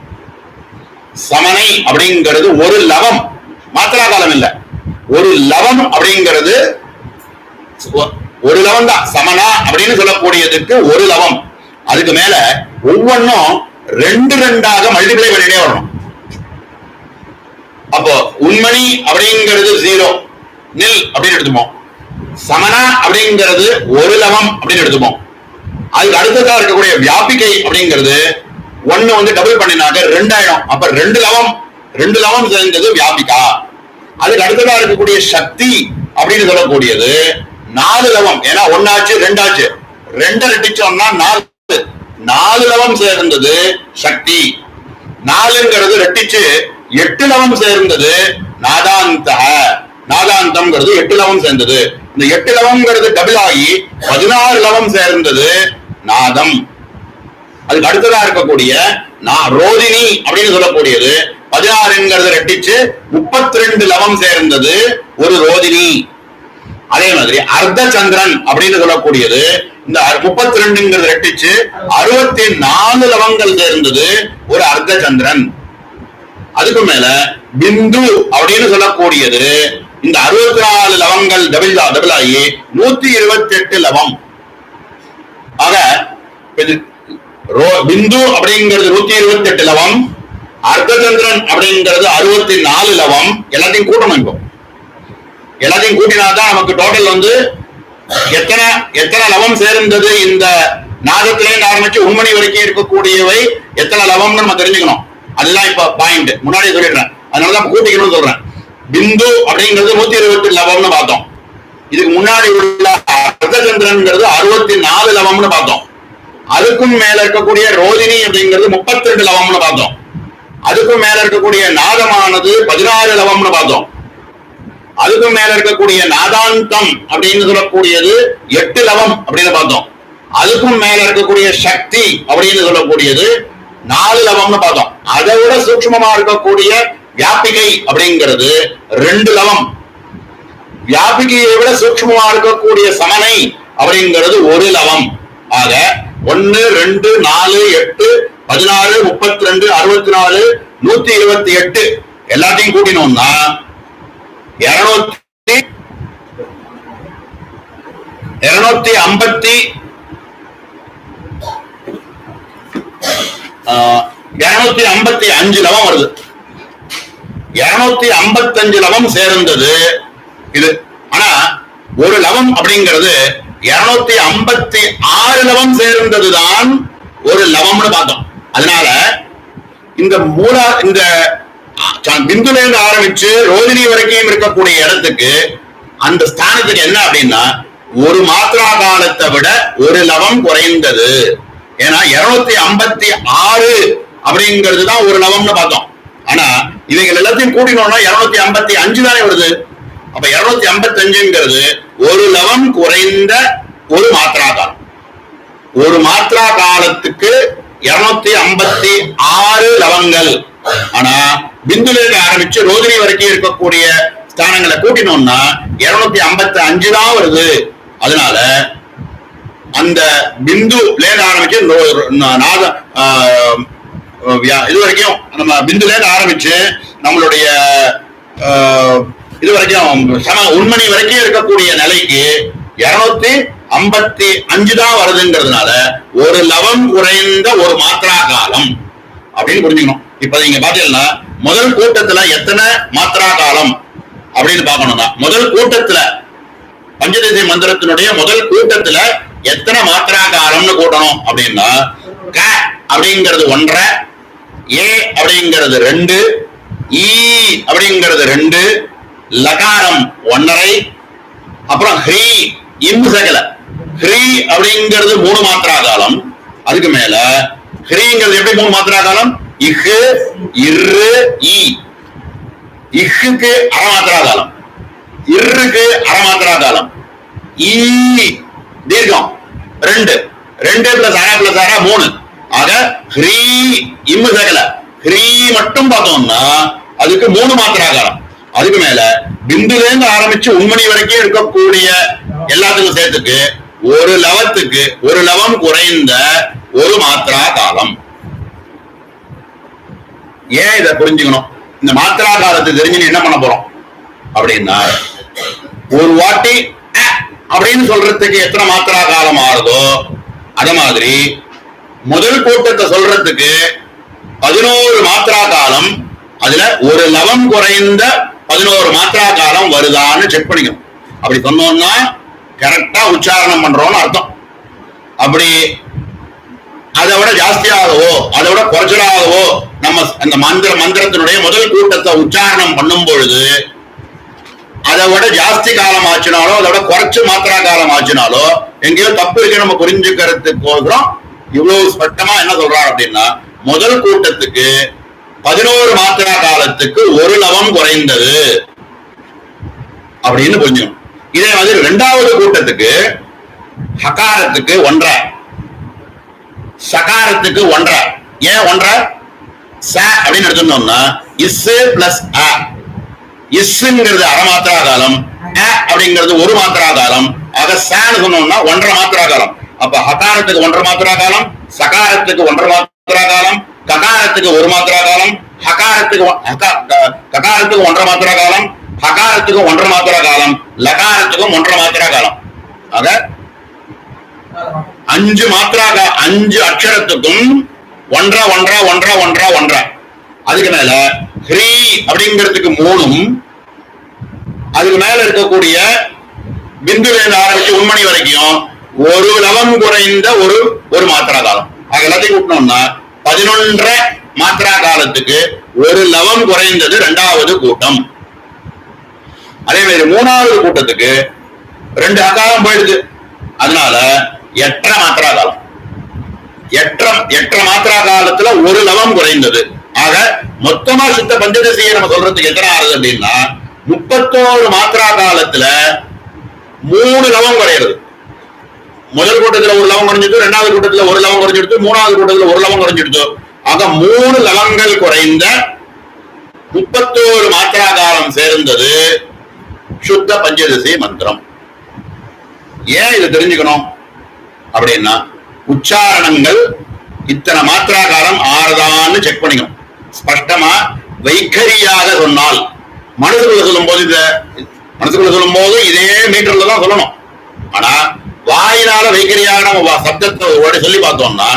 சமனை அப்படிங்கிறது ஒரு லவம், மாத்திரா காலம் இல்ல, ஒரு லவம் அப்படிங்கிறது ஒரு லவம் தான். சமனா அப்படின்னு சொல்லக்கூடியதுக்கு ஒரு லவம். அதுக்கு மேல ஒவ்வொன்னும் 2 மல்டிப்ளை பண்ணிட்டே வரணும். அப்போ உண்மணி அப்படிங்கிறது 0 நில் அப்படின்னு எடுத்துப்போம். சமனா அப்படிங்கிறது ஒரு லவம் அப்படின்னு எடுத்துப்போம். அதுக்கு அடுத்ததா இருக்கக்கூடிய வியாபிகை அப்படிங்கிறது 1 டபுள் பண்ணினாக்க 2 ஆயிடும். அப்ப 2 லவம் சேர்ந்தது வியாபிகா. அதுக்கு அடுத்ததா இருக்கக்கூடிய சக்தி அப்படின்னு சொல்லக்கூடியது 4 லவம். ஏன்னா 1 ஆச்சு 2 ஆச்சு, 2 ரெட்டிச்சோம்னா 4 லவம் சேர்ந்தது சக்தி. 4ங்கிறது ரெட்டிச்சு 8 லவம் சேர்ந்தது நாதாந்தம்ங்கிறது 8 லவம் சேர்ந்தது. இந்த 8 லவம்ங்கிறது டபுள் ஆகி 16 லவம் சேர்ந்தது நாதம். அதுக்கு அடுத்ததா இருக்கக்கூடிய ரோதினி அப்படின்னு சொல்லக்கூடியது 16ங்கிறது ரெட்டிச்சு 32 லவம் சேர்ந்தது ஒரு ரோதினி. அதே மாதிரி அர்த்த சந்திரன் அப்படின்னு சொல்லக்கூடியது இந்த 32ங்கிறது ரெட்டிச்சு 64 லவங்கள் சேர்ந்தது ஒரு அர்த்த சந்திரன். அதுக்கு மேல பிந்து அப்படின்னு சொல்லக்கூடியது இந்த 64 லவங்கள் டபுள் ஆகி 128 லவம். ஆக பிந்து அப்படிங்கிறது 128 லவம், அர்த்தச்சந்திரன் அப்படிங்கிறது 64 லவம். எல்லாத்தையும் கூட்டணும். இப்போ எல்லாத்தையும் கூட்டினாதான் நமக்கு டோட்டல் எத்தனை லவம் சேர்ந்தது. இந்த நாதத்திலேருந்து ஆரம்பிச்சு உண்மணி வரைக்கும் இருக்கக்கூடியவை எத்தனை லவம்னு நம்ம தெரிஞ்சுக்கணும். அதுதான் இப்ப பாயிண்ட், முன்னாடி சொல்லிடுறேன், அதனாலதான் கூட்டிக்கணும்னு சொல்றேன். பிந்து அப்படிங்கிறது 128 லவம்னு பார்த்தோம். இதுக்கு முன்னாடி உள்ள அர்த்தச்சந்திரன்ங்கிறது 64 லவம்னு பார்த்தோம். அதுக்கும் மேல இருக்கக்கூடிய ரோதினி அப்படிங்கிறது 32 லவம்னு பார்த்தோம். அதுக்கும் மேல இருக்கக்கூடிய நாதமானது 16 லவம்னு பார்த்தோம். அதுக்கும் மேல இருக்கக்கூடிய நாதாந்தம் அப்படின்னு சொல்லக்கூடியது 8 லவம் அப்படின்னு பார்த்தோம். அதுக்கும் மேல இருக்கக்கூடிய சக்தி அப்படின்னு சொல்லக்கூடியது 4 லவம்னு பார்த்தோம். அதை விட சூக்ஷ்மமா இருக்கக்கூடிய வியாபிகை அப்படிங்கிறது 2 லவம். வியாபிகையை விட சூக்ஷ்மமா இருக்கக்கூடிய சமனை அப்படிங்கிறது 1 லவம். ஆக 1, 2, 4, 8, 16, 32, 64, 128 எல்லாத்தையும் கூட்டினோம்னா 255 லவம் வருது. 255 லவம் சேர்ந்தது இது. ஆனா ஒரு லவம் அப்படிங்கிறது 256 லவம் சேர்ந்ததுதான் ஒரு லவம்னு பார்த்தோம். அதனால இந்த பிந்துலேருந்து ஆரம்பிச்சு ரோதினி வரைக்கும் இருக்கக்கூடிய இடத்துக்கு அந்த ஸ்தானத்துக்கு என்ன அப்படின்னா ஒரு மாத்திரா காலத்தை விட ஒரு லவம் குறைந்தது. ஏன்னா 256 அப்படிங்கிறது தான் ஒரு லவம்னு பார்த்தோம். ஆனா இவைகள் எல்லாத்தையும் கூட்டினோம்னா 255 தானே வருது. அப்ப 255ங்கிறது ஒரு லவம் குறைந்த ஒரு மாத்திரா காலம். ஒரு மாத்திரா காலத்துக்கு 256 லவங்கள். ஆனா பிந்துலேருந்து ஆரம்பிச்சு ரோதினி வரைக்கும் இருக்கக்கூடிய ஸ்தானங்களை கூட்டினோம்னா 255 தான் வருது. அதனால அந்த பிந்துலேருந்து ஆரம்பிச்சு இது வரைக்கும் நம்ம பிந்துலேருந்து ஆரம்பிச்சு நம்மளுடைய இது வரைக்கும் உண்மணி வரைக்கும் இருக்கக்கூடிய நிலைக்கு 255 தான் வருதுங்கிறதுனால ஒரு லவம் குறைந்த ஒரு மாத்திரா காலம் அப்படின்னு புரிஞ்சுக்கணும். இப்ப நீங்க பாத்தீங்கன்னா முதல் கூட்டத்துல எத்தனை மாத்திரா காலம் அப்படின்னு பாக்கணும்னா, முதல் கூட்டத்துல பஞ்சதசி மந்திரத்தினுடைய முதல் கூட்டத்துல எத்தனை மாத்திரா காலம்னு கூட்டணும் அப்படின்னா, க அப்படிங்கிறது 1.5, ஏ அப்படிங்கிறது 2, ஈ அப்படிங்கிறது 2, லகாரம் 1.5, அப்புறம் ஹ்ரீ இம்சகல ஹ்ரீ அப்படிங்கிறது 3 மாத்திரா காலம். அதுக்கு மேல ஹ்ரீங்கிறது எப்படி 3 மாத்திரா காலம்? இஹு இரு ஈ. இஹுக்கு அரை மாத்திரா காலம், இருக்கு அரை மாத்திரா காலம், ஈ தீர்க்கம் 2 பிளஸ் அரை பிளஸ் அரை 3. ஆக ஹ்ரீ இம்சகல ஹ்ரீ மட்டும் பார்த்தோம்னா அதுக்கு 3 மாத்திரா காலம். அதுக்கு மேல பிந்துல இருந்து ஆரம்பிச்சு உண்மணி வரைக்கும் இருக்கக்கூடிய எல்லாத்துக்கும் சேர்த்துக்கு ஒரு லவத்துக்கு ஒரு லவம் குறைந்த ஒரு மாத்திரா காலம். ஏன் இதை புரிஞ்சுக்கணும்? இந்த மாத்திரா காலத்தை தெரிஞ்சு என்ன பண்ண போறோம் அப்படின்னா, ஒரு வாட்டி அப்படின்னு சொல்றதுக்கு எத்தனை மாத்திரா காலம் ஆறுதோ அத மாதிரி முதல் கூட்டத்தை சொல்றதுக்கு 11 மாத்திரா காலம், அதுல ஒரு லவம் குறைந்த 11 மாத்திரா காலம் வருதான்னு செக் பண்ணிக்கணும். அப்படி சொன்னோம்னா கரெக்டா உச்சாரணம் பண்றோம்னு அர்த்தம். அப்படி அதை விட ஜாஸ்தியாகவோ அதை விட குறைச்சலாகவோ நம்ம அந்த மந்திரத்தினுடைய முதல் கூட்டத்தை உச்சாரணம் பண்ணும் பொழுது அதை விட ஜாஸ்தி காலம் ஆச்சுனாலோ அதை விட குறைச்சு மாத்திரா காலம் ஆச்சுனாலோ எங்கேயோ தப்பு இருக்கு நம்ம புரிஞ்சுக்கிறதுக்கோசரம் இவ்வளவு ஸ்பஷ்டமா என்ன சொல்றாரு அப்படின்னா, முதல் கூட்டத்துக்கு 11 மாத்திரா காலத்துக்கு ஒரு லவம் குறைந்தது அப்படின்னு புரிஞ்சுக்கணும். இதே மாதிரி 2வது கூட்டத்துக்கு ஹகாரத்துக்கு 1.5, சகாரத்துக்கு 1.5. ஏன் 1.5? ச அப்படின்னு எடுத்துட்டோம்னா இஸ் பிளஸ் அ. இஸ்ங்கிறது அரை மாத்திரா காலம், அ அப்படிங்கிறது ஒரு மாத்திரா காலம். ஆக சான்னு சொன்னோம்னா 1.5 மாத்திரா காலம். அப்ப ஹகாரத்துக்கு 1.5 மாத்திரா காலம், சகாரத்துக்கு 1.5 மாத்திரா காலம், ககாரத்துக்கு 1 மாத்திரா காலம், ககாரத்துக்கு 1.5 மாத்திரா காலம், ஹகாரத்துக்கு 1.5 மாத்திரா காலம், லகாரத்துக்கும் 1.5 மாத்திரா காலம். ஆக 5 மாத்திரா 5 அக்ஷரத்துக்கும் 1.5. அதுக்கு மேல ஹ்ரீ அப்படிங்கிறதுக்கு 3, அதுக்கு மேல இருக்கக்கூடிய பிந்துலேருந்து ஆரம்பிச்சு உண்மணி வரைக்கும் ஒரு லவம் குறைந்த ஒரு மாத்திரா காலம். ஆக எல்லாத்தையும் கூட்டணும்னா 11 மாத்திரா காலத்துக்கு ஒரு லவம் குறைந்தது 2வது கூட்டம். அதே மாதிரி 3வது கூட்டத்துக்கு 2 அகாலம் போயிடுது, அதனால 8.5 மாத்திரா காலம். 8.5 மாத்திரா காலத்துல ஒரு லவம் குறைந்தது. ஆக மொத்தமா சுத்த பஞ்சதசியை நம்ம சொல்றதுக்கு எத்தனை ஆறுது அப்படின்னா 31 மாத்திரா காலத்துல 3 லவம் குறையிறது. முதல் கூட்டத்துல ஒரு லவம் குறைஞ்சிட்டு, 2வது கூட்டத்துல ஒரு லவம் குறைஞ்சிடுது, 3வது கூட்டத்துல ஒரு லவம் குறைஞ்சிடுது. ஆக 3 லவங்கள் குறைந்த 31 மாத்திரா காலம் சேர்ந்தது சுத்த பஞ்சதசி மந்திரம். ஏன் இதை தெரிஞ்சுக்கணும் அப்படின்னா, உச்சாரணங்கள் இத்தனை மாத்திரா காலம் ஆறுதான்னு செக் பண்ணிக்கணும். ஸ்பஷ்டமா வைக்கரியாக சொன்னால், மனசுக்குள்ள சொல்லும் போது இதே மீட்டர்ல தான் சொல்லணும். ஆனா வாயினால வைக்கரியாக நம்ம சப்தத்தை ஒரு சொல்லி பார்த்தோம்னா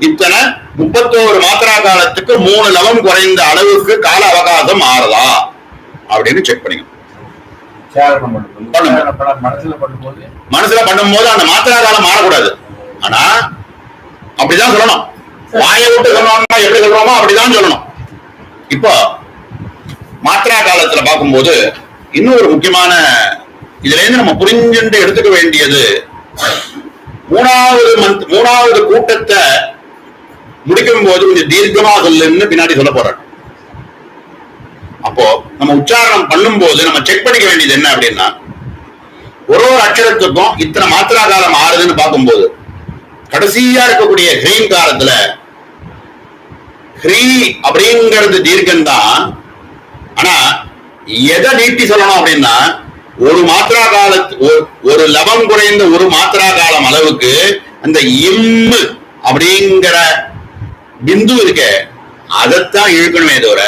இத்தனை 31 மாத்திரா காலத்துக்கு 3 லவம் குறைந்த அளவுக்கு கால அவகாசம் ஆறுதா அப்படின்னு செக் பண்ணிக்கணும். மனசுல பண்ணும்போது அந்த மாத்திரா காலம் மாறக்கூடாது. ஆனா அப்படிதான் சொல்லணும். வாயை விட்டு சொல்லணும்னா எப்படி சொல்றோமோ அப்படிதான் சொல்லணும். இப்போ மாத்திரா காலத்துல பார்க்கும்போது இன்னொரு முக்கியமான இதுல இருந்து நம்ம புரிஞ்சுட்டு எடுத்துக்க வேண்டியது, 3வது கூட்டத்தை முடிக்கும் போது கொஞ்சம் தீர்க்கமா சொல்லுன்னு பின்னாடி சொல்ல போறேன். அப்போ நம்ம உச்சாரணம் பண்ணும் போது நம்ம செக் பண்ணிக்க வேண்டியது என்ன அப்படின்னா, ஒரு அக்ஷரத்துக்கும் இத்தனை மாத்திரா காலம் ஆறுதுன்னு பார்க்கும்போது கடைசியா இருக்கக்கூடிய ஹ்ரீம் காலத்துல ஹ்ரீ அப்படிங்கிறது தீர்க்கம் தான். ஆனா எதை நீட்டி சொல்லணும் அப்படின்னா, ஒரு மாத்திரா காலத்து ஒரு லவம் குறைந்த ஒரு மாத்திரா காலம் அளவுக்கு அந்த இம்மு அப்படிங்கிற பிந்து இருக்க அதைத்தான் இழுக்கணுமே தவிர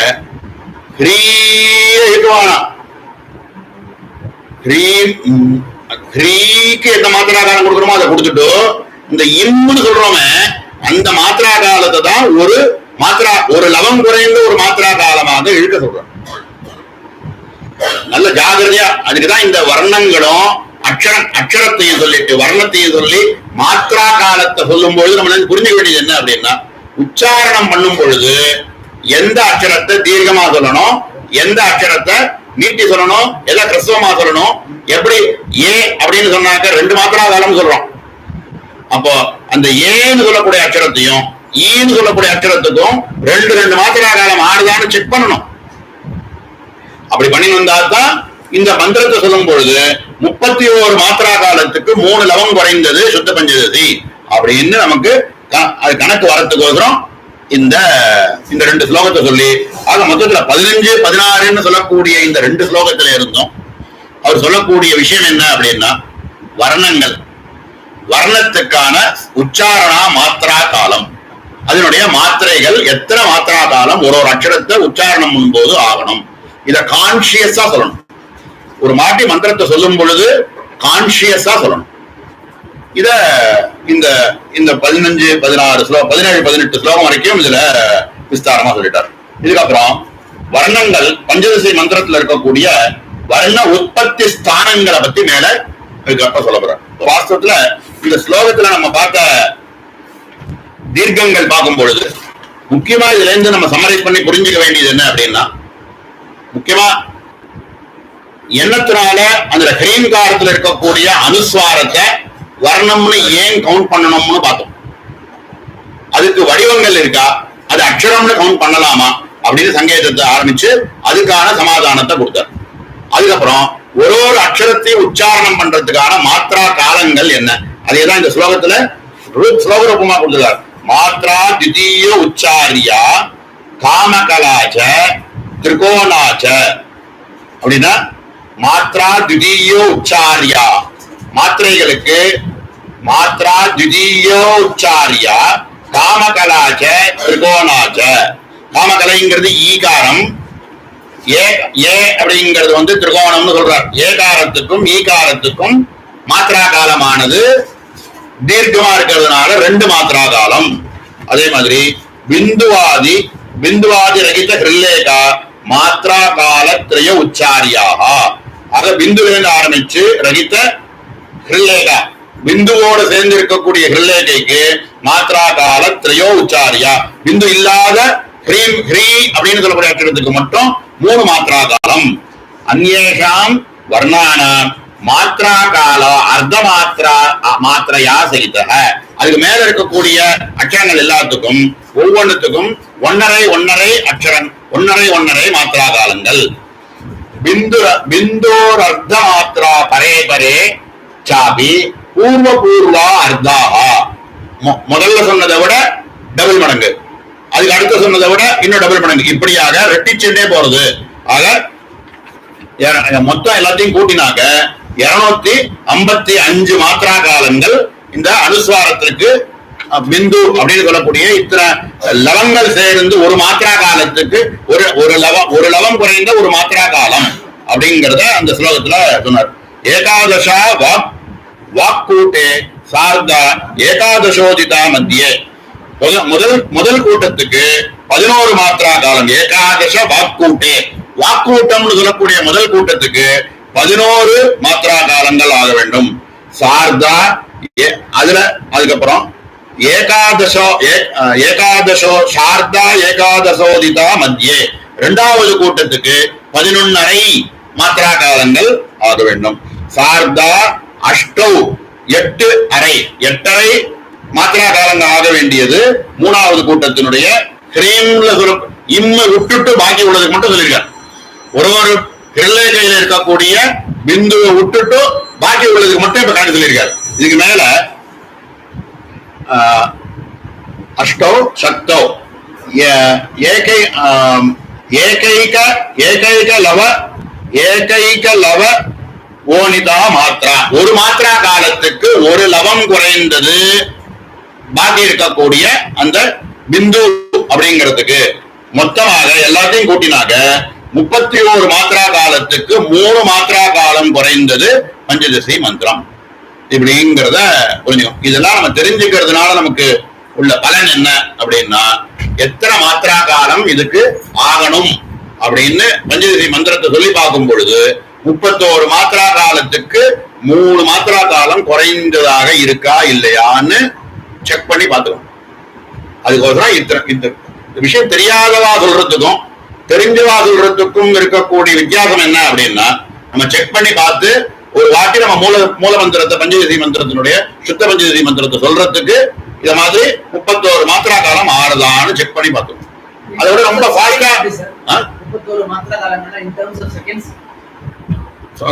இழுக்குவானா. ஹ்ரீக்கு எந்த மாத்திரா காலம் கொடுக்கணுமோ அதை கொடுத்துட்டு இந்த இம்முன்னு சொல்றோமே அந்த மாத்திரா காலத்தை தான் அப்புறம் ஒரு லவம் குறைந்த ஒரு மாத்திரா காலமாக இழுக்க சொல்றோம். நல்ல ஜாகிரதையா. அதுக்குதான் இந்த வர்ணங்களும் அக்ஷரத்தையும் சொல்லிட்டு வர்ணத்தையும் சொல்லி மாத்திரா காலத்தை சொல்லும் பொழுது நம்ம புரிஞ்சுக்க வேண்டியது என்ன அப்படின்னா, உச்சாரணம் பண்ணும் பொழுது எந்த அக்ஷரத்தை தீர்க்கமா சொல்லணும், எந்த அக்ஷரத்தை நீட்டி சொல்லணும், எல்லாம் கிறிஸ்தவமா சொல்லணும். எப்படி ஏ அப்படின்னு சொன்னாக்க 2 மாத்திரா காலம் சொல்றோம். அப்போ அந்த ஏன்னு சொல்லக்கூடிய அக்ஷரத்தையும் ஈன்னு சொல்லக்கூடிய அக்ஷரத்துக்கும் 2 மாத்திரா காலம் ஆடுதான்னு செக் பண்ணணும். அப்படி பண்ணி வந்தால்தான் இந்த மந்திரத்தை சொல்லும் பொழுது 31 மாத்திரா காலத்துக்கு 3 லவம் குறைந்தது சுத்த பஞ்சதசி அப்படின்னு நமக்கு அது கணக்கு வரத்துக்கோசரம் இந்த 2 ஸ்லோகத்தை சொல்லி, ஆக மொத்தத்துல 15, 16 சொல்லக்கூடிய இந்த 2 ஸ்லோகத்துல இருந்தோம். அவர் சொல்லக்கூடிய விஷயம் என்ன அப்படின்னா, வர்ணங்கள், வர்ணத்துக்கான உச்சாரணா மாத்திரா காலம், அதனுடைய மாத்திரைகள் எத்தனை மாத்திரா காலம் ஒரு அக்ஷரத்தை உச்சாரணம் பண்ணும்போது ஆகணும். இத கான்சியஸா சொல்லணும். ஒரு மாட்டி மந்திரத்தை சொல்லும் பொழுது கான்சியஸா சொல்லணும். இத இந்த 15, 16 ஸ்லோகம் 17, 18 ஸ்லோகம் வரைக்கும் இதுல விஸ்தாரமா சொல்லிட்டார். இதுக்கப்புறம் வர்ணங்கள் பஞ்சதசி மந்திரத்துல இருக்கக்கூடிய வர்ண உற்பத்தி ஸ்தானங்களை பத்தி மேல இதுக்கப்புறம் சொல்ல போறார். வாஸ்தவத்துல இந்த ஸ்லோகத்துல நம்ம பார்த்த தீர்க்கங்கள் பார்க்கும் பொழுது முக்கியமா இதுல இருந்து நம்ம சம்மரைஸ் பண்ணி புரிஞ்சுக்க வேண்டியது என்ன அப்படின்னா, முக்கியமா எண்ணத்தினால அந்த ஹ்ரீங்காரத்துல இருக்கக்கூடிய அனுஸ்வாரத்தை வர்ணம்னு ஏன் கவுண்ட் பண்ணணும்னு பார்த்தோம். அதுக்கு வடிவங்கள் இருக்கா, அது அக்ஷரம்னு கவுண்ட் பண்ணலாமா அப்படின்னு சங்கேதத்தை ஆரம்பிச்சு அதுக்கான சமாதானத்தை கொடுத்தார். அதுக்கப்புறம் ஒரு அக்ஷரத்தையும் உச்சாரணம் பண்றதுக்கான மாத்திரா காலங்கள் என்ன, அதேதான் இந்த ஸ்லோகத்துல ஸ்லோக ரூபமா கொடுத்துருக்கார். மாத்ரா திதீய உச்சாரியா காமகலாச்ச திரிகோணாச்ச அப்படின்னா, மாத்ரா திதீய உச்சாரியா மாத்திரைகளுக்கு மாத்ரா திதீய உச்சாரியா காமகலாச்ச திரிகோணாச்ச. காமகலைங்கிறது ஈகாரம், ஏ அப்படிங்கிறது திரிகோணம்னு சொல்றார். ஏகாரத்துக்கும் ஈகாரத்துக்கும் மாத்திரா காலமானது தீர்க்கமா இருக்கிறதுனால 2 மாத்திரா காலம். அதே மாதிரி பிந்துவாதி ரகித ஹிருல்லேகா மாத்திரா கால திரய உச்சாரியாக. ஆக பிந்துவிலிருந்து ஆரம்பிச்சு ரகித ஹிருல்லேகா பிந்துவோடு சேர்ந்து இருக்கக்கூடிய ஹிருல்லேகைக்கு மாத்திரா கால திரயோ உச்சாரியா. பிந்து இல்லாத ஹ்ரீ அப்படின்னு சொல்லக்கூடிய அக்ஷரத்துக்கு மட்டும் 3 மாத்திரா காலம். அந்நேஷாம் வர்ணானாம் மாத்திரா கால அர்த்த மாத்திரையா சகித. அதுக்கு மேல இருக்கக்கூடிய அக்ஷரங்கள் எல்லாத்துக்கும் ஒவ்வொன்றுத்துக்கும் 1.5 அக்ஷரம் 1.5 மாத்திரா காலங்கள். பிந்தோர் அர்த்த மாத்திரா பரே பரே சாபி பூர்வா அர்த்தாஹா. முதல்ல சொன்னதை விட டபுள் மடங்கு, அதுக்கு அடுத்த சொன்னதை விட இன்னும் டபுள் மடங்கு, இப்படியாக ரெட்டிச்சுட்டே போறது. ஆக மொத்தம் எல்லாத்தையும் கூட்டினாக்க 255 மாத்திரா காலங்கள் இந்த அனுஸ்வாரத்திற்கு பிந்து அப்படின்னு சொல்லக்கூடிய இத்தனை லவங்கள் சேர்ந்து ஒரு மாத்திரா காலத்துக்கு ஒரு லவம் குறைந்த ஒரு மாத்திரா காலம் அப்படிங்கறத அந்த ஸ்லோகத்துல சொன்னார். ஏகாதசா வாக்கூட்டே சார்தா ஏகாதசோதிதா மத்தியே. முதல் கூட்டத்துக்கு 11 மாத்திரா காலம். ஏகாதச வாக்கூட்டே, வாக்கூட்டம்னு சொல்லக்கூடிய முதல் கூட்டத்துக்கு 11 மாத்திரா காலங்கள் ஆக வேண்டும். சார்தா அதுக்கப்புறம் ஏகாதசோ சார்தா ஏகாதசோதிதா மத்தியே. 2வது கூட்டத்துக்கு 11.5 மாத்திரா காலங்கள் ஆக வேண்டும். சார்தா அஷ்டௌ 8.5 மாத்திரா காலங்கள் ஆக வேண்டியது 3வது கூட்டத்தினுடைய ஹ்ரீம்ல இம்ம விட்டுட்டு பாக்கி உள்ளதுக்கு மட்டும் சொல்லியிருக்கார். ஒரு ஹிருல்லேகையில இருக்கக்கூடிய பிந்துவை விட்டுட்டு பாக்கி உள்ளதுக்கு மட்டும் இப்ப காட்டி சொல்லியிருக்காரு. இதுக்கு மேல அஷ்டோ சக்தோ ஏகைக லவ ஓனிதா மாத்திரா. ஒரு மாத்திரா காலத்துக்கு ஒரு லவம் குறைந்தது பாக்கி இருக்கக்கூடிய அந்த பிந்து அப்படிங்கிறதுக்கு மொத்தமாக எல்லாத்தையும் கூட்டினாக்க 31 மாத்திரா காலத்துக்கு 3 மாத்திரா காலம் குறைந்தது பஞ்சதசி மந்திரம் இப்படிங்கிறத புரிஞ்சுக்கணும். இதெல்லாம் நம்ம தெரிஞ்சுக்கிறதுனால நமக்கு உள்ள பலன் என்ன அப்படின்னா, எத்தனை மாத்திரா காலம் இதுக்கு ஆகணும் அப்படின்னு பஞ்சதசி மந்திரத்தை சொல்லி பார்க்கும் பொழுது 31 மாத்திரா காலத்துக்கு 3 மாத்திரா காலம் குறைந்ததாக இருக்கா இல்லையான்னு செக் பண்ணி பார்த்துக்கணும். அதுக்கோசரம் இந்த விஷயம் தெரியாதவா சொல்றதுக்கும் தெரிஞ்சவா சொல்றதுக்கும் இருக்கக்கூடிய வித்தியாசம் என்ன அப்படின்னா, நம்ம செக் பண்ணி பார்த்து ஒரு வாட்டி நம்ம மூல மந்திரத்தை பஞ்சதசி மந்திரத்தினுடைய சுத்த பஞ்சதசி மந்திரத்தை சொல்றதுக்கு இத மாதிரி 31 மாத்திரா காலம் ஆறுதான்னு செக் பண்ணி பார்த்தோம். அதோட ரொம்ப ஃபாஸ்டா 31 மாத்திரா காலம் இன் டர்ம்ஸ் ஆஃப் செகண்ட்ஸ்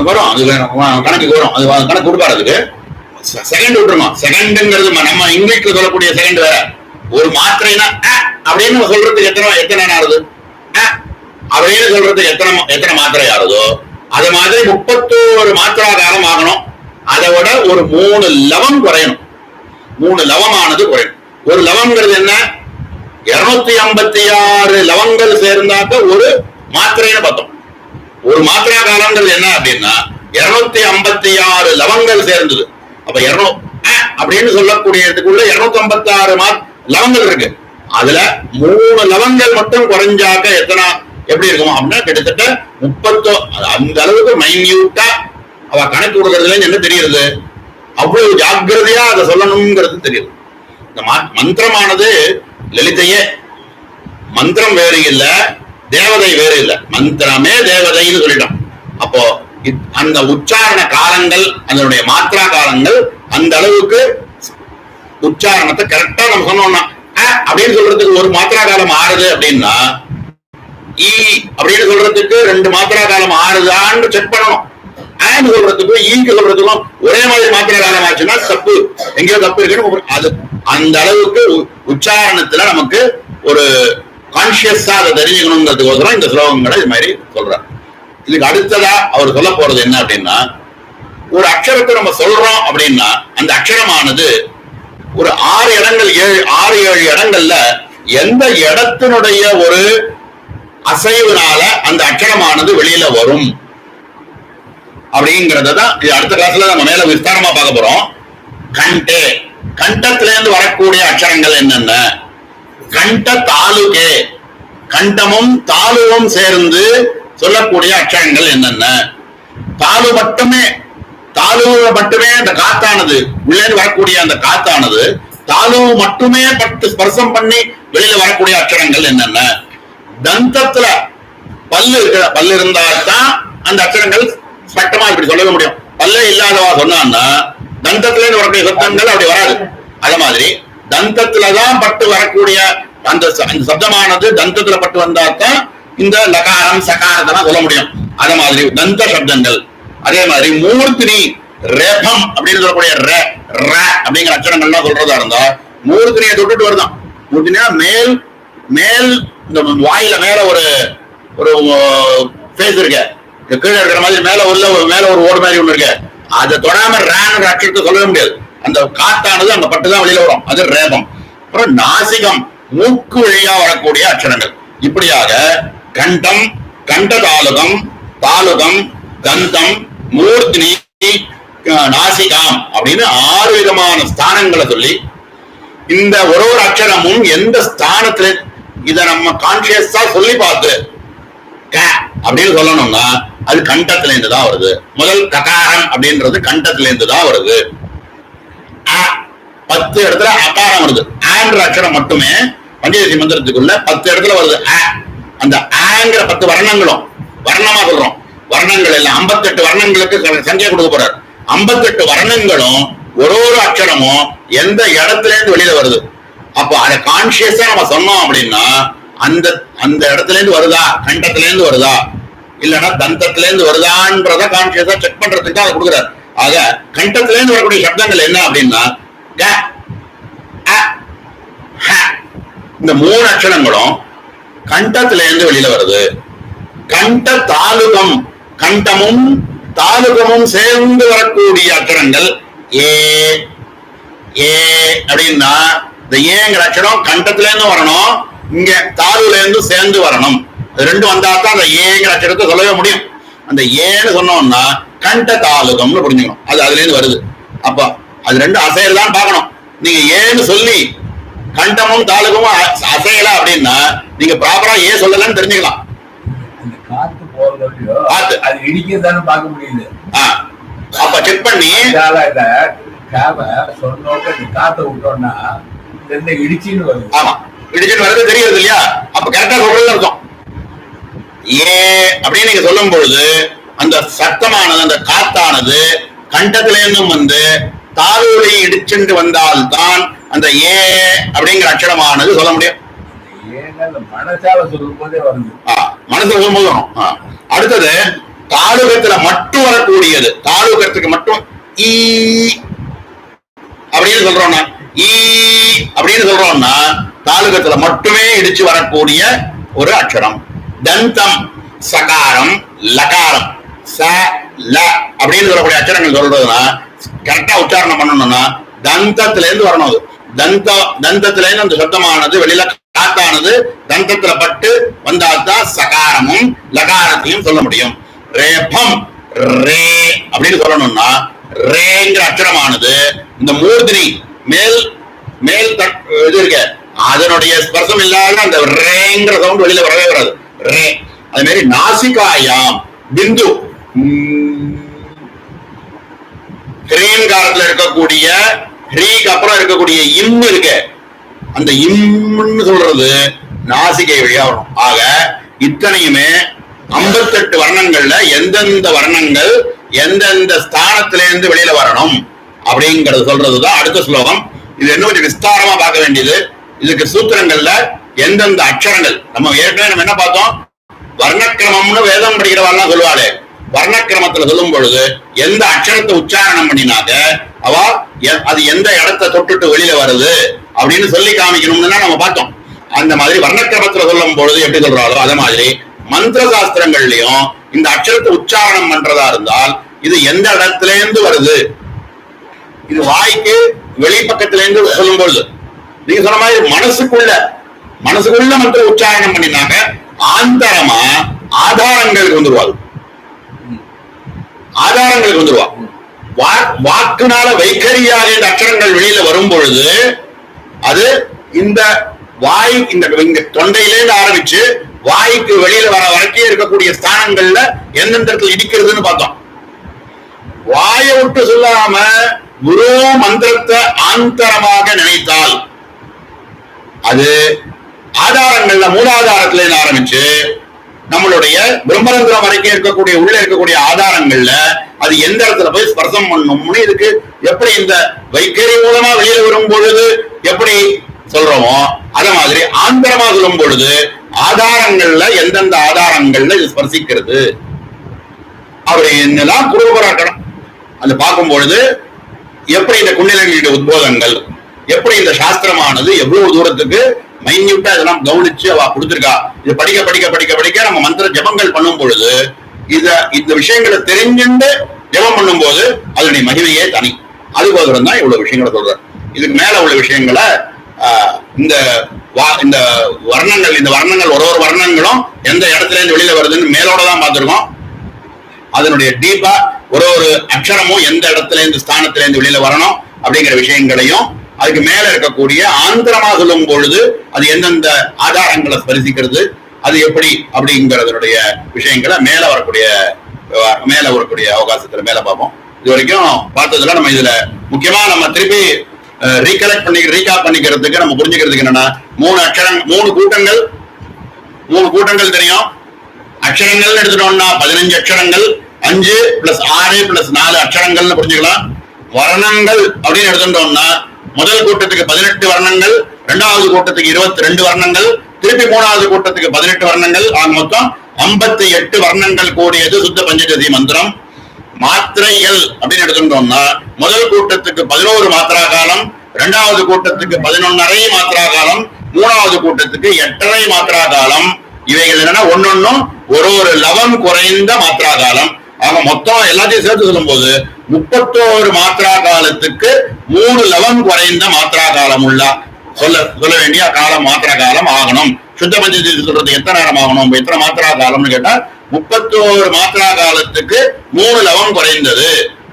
வரும். அது கணக்கு வரும். அது கணக்கு கொடுப்பாரு. அதுக்கு செகண்ட் விட்டுருமா. செகண்ட்ங்கிறது நம்ம இங்கிலீஷ்ல சொல்லக்கூடிய செகண்ட் வேற. ஒரு மாத்திரைனா அப்படின்னு சொல்றதுக்கு எத்தனை ஆறுது, அப்படின்னு சொல்றதுக்கு எத்தனை மாத்திரை ஆறுதோ அது மாதிரி 31 மாத்திரா காலம் ஆகணும். அதை விட ஒரு 3 லவம் குறையணும். 3 லவமானது குறையும். ஒரு லவங்கிறது என்ன, 256 லவங்கள் சேர்ந்தாக்க ஒரு மாத்திரைன்னு பார்த்தோம். ஒரு மாத்திரா காலங்கிறது என்ன அப்படின்னா 256 லவங்கள் சேர்ந்தது. அப்ப அப்படின்னு சொல்லக்கூடியதுக்குள்ள 256 லவங்கள் இருக்கு. அதுல 3 லவங்கள் மட்டும் குறைஞ்சாக்க எத்தனை எப்படி இருக்கும் அப்படின்னா கிட்டத்தட்ட 30. அந்த அளவுக்கு மைன்யூட்டா அவ கணக்கு கொடுக்கறதுல என்ன தெரியுது, அவ்வளவு ஜாக்கிரதையா அதை சொல்லணுங்கிறது தெரியுது. இந்த மந்திரமானது லலிதையே. மந்திரம் வேறு இல்ல, தேவதை வேறு இல்ல, மந்திரமே தேவதைன்னு சொல்லிட்டோம். அப்போ அந்த உச்சாரண காலங்கள், அதனுடைய மாத்திரா காலங்கள் அந்த அளவுக்கு உச்சாரணத்தை கரெக்டா நம்ம சொன்னோம்னா அப்படின்னு சொல்றதுக்கு ஒரு மாத்திரா காலம் ஆறுது அப்படின்னா ஈ அப்படின்னு சொல்றதுக்கு 2 மாத்திரா காலம் ஆறுதான்னு செக் பண்ணணும். ஆன்னு சொல்றதுக்கும் ஈக்கு சொல்றதுக்கும் ஒரே மாதிரி மாத்திரா காலம் ஆச்சுன்னா தப்பு, எங்கேயோ தப்பு இருக்குன்னு அது அந்த அளவுக்கு உச்சாரணத்துல நமக்கு ஒரு கான்சியஸா அதை தெரிஞ்சுக்கணுங்கிறதுக்கோசரம் இந்த ஸ்லோகங்களை இது மாதிரி சொல்றார். இதுக்கு அடுத்ததா அவர் சொல்ல போறது என்ன அப்படின்னா, ஒரு அக்ஷரத்தை நம்ம சொல்றோம் அப்படின்னா அந்த அக்ஷரமானது ஒரு 6 இடங்கள் 6-7 இடங்கள்ல எந்த இடத்தினுடைய ஒரு அசைவுனால அந்த அக்ஷரமானது வெளியில வரும் அப்படிங்கறதான் இது அடுத்த கிளாஸ்ல நம்ம மேல விஸ்தாரமா பார்க்க போறோம். கண்டே, கண்டத்துல இருந்து வரக்கூடிய அக்ஷரங்கள் என்னென்ன, கண்ட தாலுகே, கண்டமும் தாலுவும் சேர்ந்து சொல்லக்கூடிய அக்ஷரங்கள் என்னென்ன, தாலு மட்டுமே அந்த காத்தானது உள்ளே வரக்கூடிய அந்த காத்தானது தாலு மட்டுமே பட்டு ஸ்பர்சம் பண்ணி வெளியில வரக்கூடிய அக்ஷரங்கள் என்னென்ன, தந்தத்துல பல்லு இருந்தால்தான் அந்த அக்ஷரங்கள் ஸ்பஷ்டமா இப்படி சொல்ல முடியும். பல்லே இல்லாதவா சொன்னான்னா தந்தத்துல இருந்து வரக்கூடிய சப்தங்கள் அப்படி வராது. அதே மாதிரி தந்தத்துலதான் பட்டு வரக்கூடிய அந்த சப்தமானது தந்தத்துல பட்டு வந்தாதான் இந்த லகாரம் சகாரத்தெல்லாம் சொல்ல முடியும். அதே மாதிரி தந்த சப்தங்கள். அதே மாதிரி மூர்த்தினி ரேபம் அப்படின்னு சொல்லக்கூடிய அப்படிங்கிற அச்சரங்கள்லாம் சொல்றதா இருந்தா மூர்த்தினியை தொட்டுட்டு வருதான். மூர்த்தினியா மேல் மேல் இந்த வாயில மேல ஒரு ஃபேஸ் இருக்கு, கீழே இருக்கிற மாதிரி மேல ஒரு ஓடு மாதிரி ஒண்ணு இருக்கு. அதை தொடாம ரேன் அக்ஷரத்தை சொல்லவே முடியாது. அந்த காத்தானது அங்க பட்டுதான் வெளியில வரும், அது ரேபம். அப்புறம் நாசிகம், மூக்கு வழியா வரக்கூடிய அக்ஷரங்கள். இப்படியாக கண்டம், கண்ட தாலுகம், தாலுகம், தந்தம், மூர்த்தினி, நாசிகாம் அப்படின்னு 6 விதமான ஸ்தானங்களை சொல்லி இந்த ஒரு அக்ஷரமும் எந்த ஸ்தானத்துல இத நம்ம கான்சியஸா சொல்லி பார்த்து அப்படின்னு சொல்லணும்னா அது கண்டத்துல இருந்து தான் வருது. முதல் ககாரம் அப்படின்றது கண்டத்துல இருந்து தான் வருது. 10 இடத்துல அகாரம் வருது. ஆன்ற அக்ஷரம் மட்டுமே பஞ்சதசி மந்திரத்துக்குள்ள 10 இடத்துல வருது. அந்த ஆங்கிற 10 வர்ணங்களும் வர்ணமா சொல்றோம். வர்ணங்கள் எல்லாம் 58 வர்ணங்களுக்கு சங்கியா கொடுக்க போறாரு. 58 வர்ணங்களும் ஒரு அக்ஷரமும் எந்த இடத்துல இருந்து வெளியில வருது. அப்போ அதை கான்சியஸா நம்ம சொன்னோம் அப்படின்னா அந்த இடத்துல இருந்து வருதா, கண்டத்துல இருந்து வருதா, இல்லைன்னா தந்தத்துல இருந்து வருதான்றத கான்சியஸா செக் பண்றதுக்கு அதை கொடுக்குறாரு. ஆக கண்டத்துல இருந்து வரக்கூடிய சப்தங்கள் என்ன அப்படின்னா இந்த 3 அக்ஷரங்களும் கண்டத்துல இருந்து வெளியில வருது. கண்ட தாலுகம், கண்டமும் தாலுகமும் சேர்ந்து வரக்கூடிய அக்ஷரங்கள் ஏ அப்படின்னா இந்த ஏங்கிற அக்ஷரம் கண்டத்துல இருந்து வரணும், இங்க தாலுல இருந்து சேர்ந்து வரணும். ரெண்டும் வந்தா தான் அந்த ஏங்கிற அக்ஷரத்தை சொல்லவே முடியும். அந்த ஏன்னு சொன்னோம்னா கண்ட தாலுகம்னு புரிஞ்சுக்கணும், அது அதுல இருந்து வருது. அப்ப அது ரெண்டும் அசையலாம் பார்க்கணும். நீங்க ஏன்னு சொல்லி கண்டமும் தாலுகமும் அசையல அப்படின்னா நீங்க ப்ராப்பரா ஏன் சொல்லலன்னு தெரிஞ்சுக்கலாம். காத்து போறதோ காத்து அது இடிக்கிறதானே பார்க்க முடியுது. அப்ப செக் பண்ணி சொன்னோட காத்த விட்டோம்னா இடிச்சின்னு வருது. ஆமா, இடிச்சின்னு வருது தெரியுது இல்லையா? அப்ப கரெக்டா சொல்றது அர்த்தம். ஏ அப்படின்னு நீங்க சொல்லும் பொழுது அந்த சத்தமானது, அந்த காத்தானது கண்டத்திலேருந்தும் வந்து தாழ்வுகளை இடிச்சுட்டு வந்தால்தான் அந்த ஏ அப்படிங்கிற அக்ஷரமானது சொல்ல முடியும். மனசால சொல்லும் போதே வருது. மனசுல சொல்லும் போது வரும். அடுத்தது தாளுகத்துல மட்டும் வரக்கூடியது, தாளுகத்துக்கு மட்டும் ஈ அப்படின்னு சொல்றோம்னா, ஈ அப்படின்னு சொல்றோம்னா தாளுகத்துல மட்டுமே இடிச்சு வரக்கூடிய ஒரு அக்ஷரம். தந்தம், சகாரம், லகாரம், ச ல அப்படின்னு சொல்லக்கூடிய அக்ஷரங்கள் சொல்றதுன்னா கரெக்டா உச்சாரணம் பண்ணணும்னா தந்தத்துல இருந்து வரணும். அது தந்தத்துல இருந்து அந்த சப்தமானது வெளியில காத்தானது தந்தத்துல பட்டு வந்தால்தான் சகாரமும் லகாரத்தையும் சொல்ல முடியும். ரேபம், ரே அப்படின்னு சொல்லணும்னா ரேங்கிற அக்ஷரமானது இந்த மூர்தினி மேல் மேல் இது இருக்க அதனுடைய ஸ்பர்சம் இல்லாத அந்த ரேங்கிற சவுண்ட் வெளியில வரவே வராது. ரே. அதே மாதிரி நாசிகாயாம் பிந்து ஹ்ரீங்காரத்துல இருக்கக்கூடிய ஹ்ரீக்கு அப்புறம் இருக்கக்கூடிய இம் இருக்கு, அந்த இம்னு சொல்றது நாசிகை வழியா வரும். ஆக இத்தனையுமே 58 வர்ணங்கள்ல எந்தெந்த வர்ணங்கள் எந்தெந்த ஸ்தானத்திலிருந்து வெளியில வரணும் அப்படிங்கறது சொல்றதுதான் அடுத்த ஸ்லோகம். இது இன்னும் கொஞ்சம் விஸ்தாரமா பார்க்க வேண்டியது. இதுக்கு சூத்திரங்கள்ல எந்தெந்த அக்ஷரங்கள் நம்ம ஏற்கனவே நம்ம என்ன பார்த்தோம், வர்ணக்கிரமம்னு வேதம் படிக்கிறவாள்லாம் சொல்லுவாளே, வர்ணக்கிரமத்துல சொல்லும் பொழுது எந்த அக்ஷரத்தை உச்சாரணம் பண்ணினாக்க அவ அது எந்த இடத்தை தொட்டுட்டு வெளியில வருது அப்படின்னு சொல்லி காமிக்கணும்னு நம்ம பார்த்தோம். அந்த மாதிரி வர்ணக்கிரமத்துல சொல்லும் பொழுது எப்படி சொல்றாளோ அதே மாதிரி மந்திர சாஸ்திரங்கள்லயும் இந்த அக்ஷரத்தை உச்சாரணம் பண்றதா இருந்தால் இது எந்த இடத்துல இருந்து வருது, இது வாய்க்கு வெளிப்பக்கத்துல இருந்து சொல்லும் பொழுது நீங்க சொன்ன மாதிரி மனசுக்குள்ள மந்திர உச்சாரணம் பண்ணினாக்க ஆந்தரமா ஆதாரங்களுக்கு வந்துருவாங்க. ஆதாரங்களுக்கு வந்துருவா. வாக்குனால வைகரியாக இந்த அக்ஷரங்கள் வெளியில வரும் பொழுது அது இந்த வாய் இந்த தொண்டையிலேருந்து ஆரம்பிச்சு வாய்க்கு வெளியில வர வரைக்கும் இருக்கக்கூடிய ஸ்தானங்கள்ல எந்தெந்த இடத்துல இடிக்கிறதுன்னு பார்த்தோம். வாயை விட்டு சொல்லாம குரு மந்திரத்தை ஆந்தரமாக நினைத்தால் அது ஆதாரங்கள்ல மூலாதாரத்துல இருந்து ஆரம்பிச்சு நம்மளுடைய பிரம்மரந்திரம் வரைக்கும் இருக்கக்கூடிய உள்ள இருக்கக்கூடிய ஆதாரங்கள்ல அது எந்த இடத்துல போய் ஸ்பர்சம் பண்ணணும்னு இதுக்கு எப்படி இந்த வைக்கரி மூலமா வெளியில வரும் பொழுது எப்படி சொல்றோமோ அத மாதிரி ஆந்தரமா சொல்லும் பொழுது ஆதாரங்கள்ல எந்தெந்த ஆதாரங்கள்ல இது ஸ்பர்சிக்கிறது அப்படி என்னெல்லாம் குருபராக்கணும். அது பார்க்கும் பொழுது எப்படி இந்த குண்டலினியுடைய உத்போதங்கள், எப்படி இந்த சாஸ்திரமானது எவ்வளவு தூரத்துக்கு மைன்யூட்டா இதெல்லாம் கவனிச்சு அவ கொடுத்திருக்கா. இது படிக்க படிக்க படிக்க படிக்க நம்ம மந்திர ஜபங்கள் பண்ணும் பொழுது இந்த விஷயங்களை தெரிஞ்சுட்டு ஜபம் பண்ணும் போது அதனுடைய மகிமையே தனி. அதுக்கோசரம் தான் இவ்வளவு விஷயங்களை சொல்ற. இதுக்கு மேல உள்ள விஷயங்களை இந்த வர்ணங்கள், இந்த வர்ணங்கள் ஒரு வர்ணங்களும் எந்த இடத்துல இருந்து வெளியில வருதுன்னு மேலோட தான் பார்த்திருக்கோம். அதனுடைய டீப்பா ஒரு அக்ஷரமும் எந்த இடத்துல இருந்து ஸ்தானத்துல இருந்து வெளியில வரணும் அப்படிங்கிற விஷயங்களையும் அதுக்கு மேல இருக்கக்கூடிய ஆந்திரமா சொல்லும் பொழுது அது எந்தெந்த ஆதாரங்களை ஸ்பரிசிக்கிறது அது எப்படி அப்படிங்கறதனுடைய விஷயங்களை மேல வரக்கூடிய அவகாசத்துல மேல பார்ப்போம். இது வரைக்கும் பார்த்ததுல நம்ம இதுல முக்கியமா நம்ம திருப்பி ரீகாப் பண்ணிக்கிறதுக்கு நம்ம புரிஞ்சுக்கிறதுக்கு என்னன்னா 3 கூட்டங்கள் தெரியும். அக்ஷரங்கள் எடுத்துட்டோம்னா 15 அக்ஷரங்கள், 5 + 6 + 4 அக்ஷரங்கள்னு புரிஞ்சுக்கலாம். வர்ணங்கள் அப்படின்னு எடுத்துட்டோம்னா முதல் கூட்டத்துக்கு 18 வர்ணங்கள், இரண்டாவது கூட்டத்துக்கு 22 வர்ணங்கள், திருப்பி மூணாவது கூட்டத்துக்கு 18 வர்ணங்கள், ஆக மொத்தம் 58 வர்ணங்கள் கூடியது சுத்த பஞ்சதசி மந்திரம். மாத்திரைகள் அப்படின்னு எடுத்துட்டோம்னா முதல் கூட்டத்துக்கு 11 மாத்திரா காலம், இரண்டாவது கூட்டத்துக்கு 11.5 மாத்திரா காலம், மூணாவது கூட்டத்துக்கு 8.5 மாத்திரா காலம். இவைகள் என்னன்னா ஒன்னொன்னும் ஒரு லவம் குறைந்த மாத்திரா காலம். ஆக மொத்தம் எல்லாத்தையும் சேர்த்து சொல்லும் போது 31 மாத்திரா காலத்துக்கு 3 லவம் குறைந்த மாத்திரா காலம் உள்ள சொல்ல வேண்டிய காலம் மாத்திரா காலம் ஆகணும். சுத்த பஞ்சதசி சொல்றது எத்தனை நேரம் ஆகணும், எத்தனை மாத்திரா காலம்னு கேட்டா 31 மாத்திரா காலத்துக்கு 3 லவம் குறைந்தது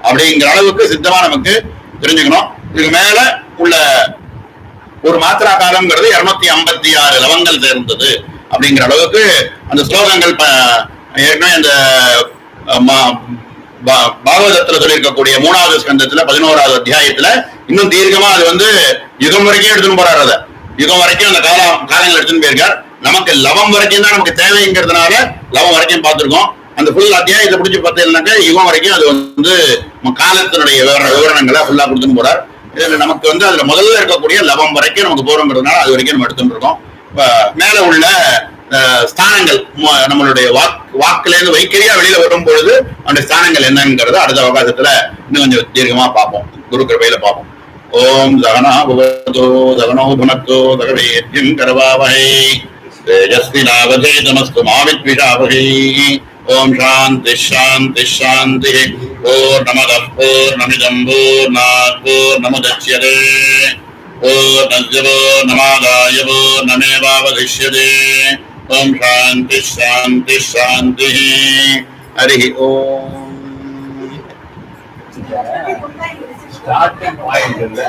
அப்படிங்கிற அளவுக்கு சித்தமா நமக்கு தெரிஞ்சுக்கணும். இதுக்கு மேல உள்ள ஒரு மாத்திரா காலம்ங்கிறது 256 லவங்கள் சேர்ந்தது அப்படிங்கிற அளவுக்கு அந்த ஸ்லோகங்கள் ஏற்கனவே அந்த பாகவதத்துல சொல்லியிருக்கக்கூடிய 3வது ஸ்கந்தத்துல 11வது அத்தியாயத்துல இன்னும் தீர்க்கமா அது வந்து யுகம் வரைக்கும் எடுத்துன்னு போறாரு. அதை யுகம் வரைக்கும் அந்த காலங்கள் எடுத்துன்னு போயிருக்கார். நமக்கு லவம் வரைக்கும் தான் நமக்கு தேவைங்கிறதுனால லவம் வரைக்கும் பார்த்திருக்கோம். அந்த ஃபுல் அத்தியாயத்தை பிடிச்சி பார்த்தீங்கன்னாக்க யுகம் வரைக்கும் அது வந்து காலத்தினுடைய விவரணங்களை ஃபுல்லா கொடுத்துன்னு போறார். இதுல நமக்கு வந்து அதுல முதல்ல இருக்கக்கூடிய லவம் வரைக்கும் நமக்கு போறோங்கிறதுனால அது வரைக்கும் நம்ம எடுத்துட்டு இருக்கோம். மேல உள்ள ஸ்தானங்கள் நம்மளுடைய வாக்குல இருந்து வைக்கரியா வெளியில வரும் பொழுது அந்த ஸ்தானங்கள் என்னங்கிறத அடுத்த அவகாசத்துல இன்னும் கொஞ்சம் தீர்க்கமா பார்ப்போம். குரு கிருபையில பார்ப்போம். ஓம் சகனா பவதோ சகனோ புனக்தோ சகவீர்யம் கரவாவஹை தேஜஸ்வினாவதேதமஸ்து மா வித்விஷாவஹை. ஓம் சாந்தி சாந்தி சாந்தி. பூர்ணமதః பூர்ணமிதம் பூர்ணாத் பூர்ணமுதச்யதே பூர்ணஸ்ய பூர்ணமாதாய பூர்ணமேவாவசிஷ்யதே. ஓம் சாந்தி சாந்தி சாந்தி. ஹரி ஓம். ஸ்டார்டிங் பாயிண்ட் இல்ல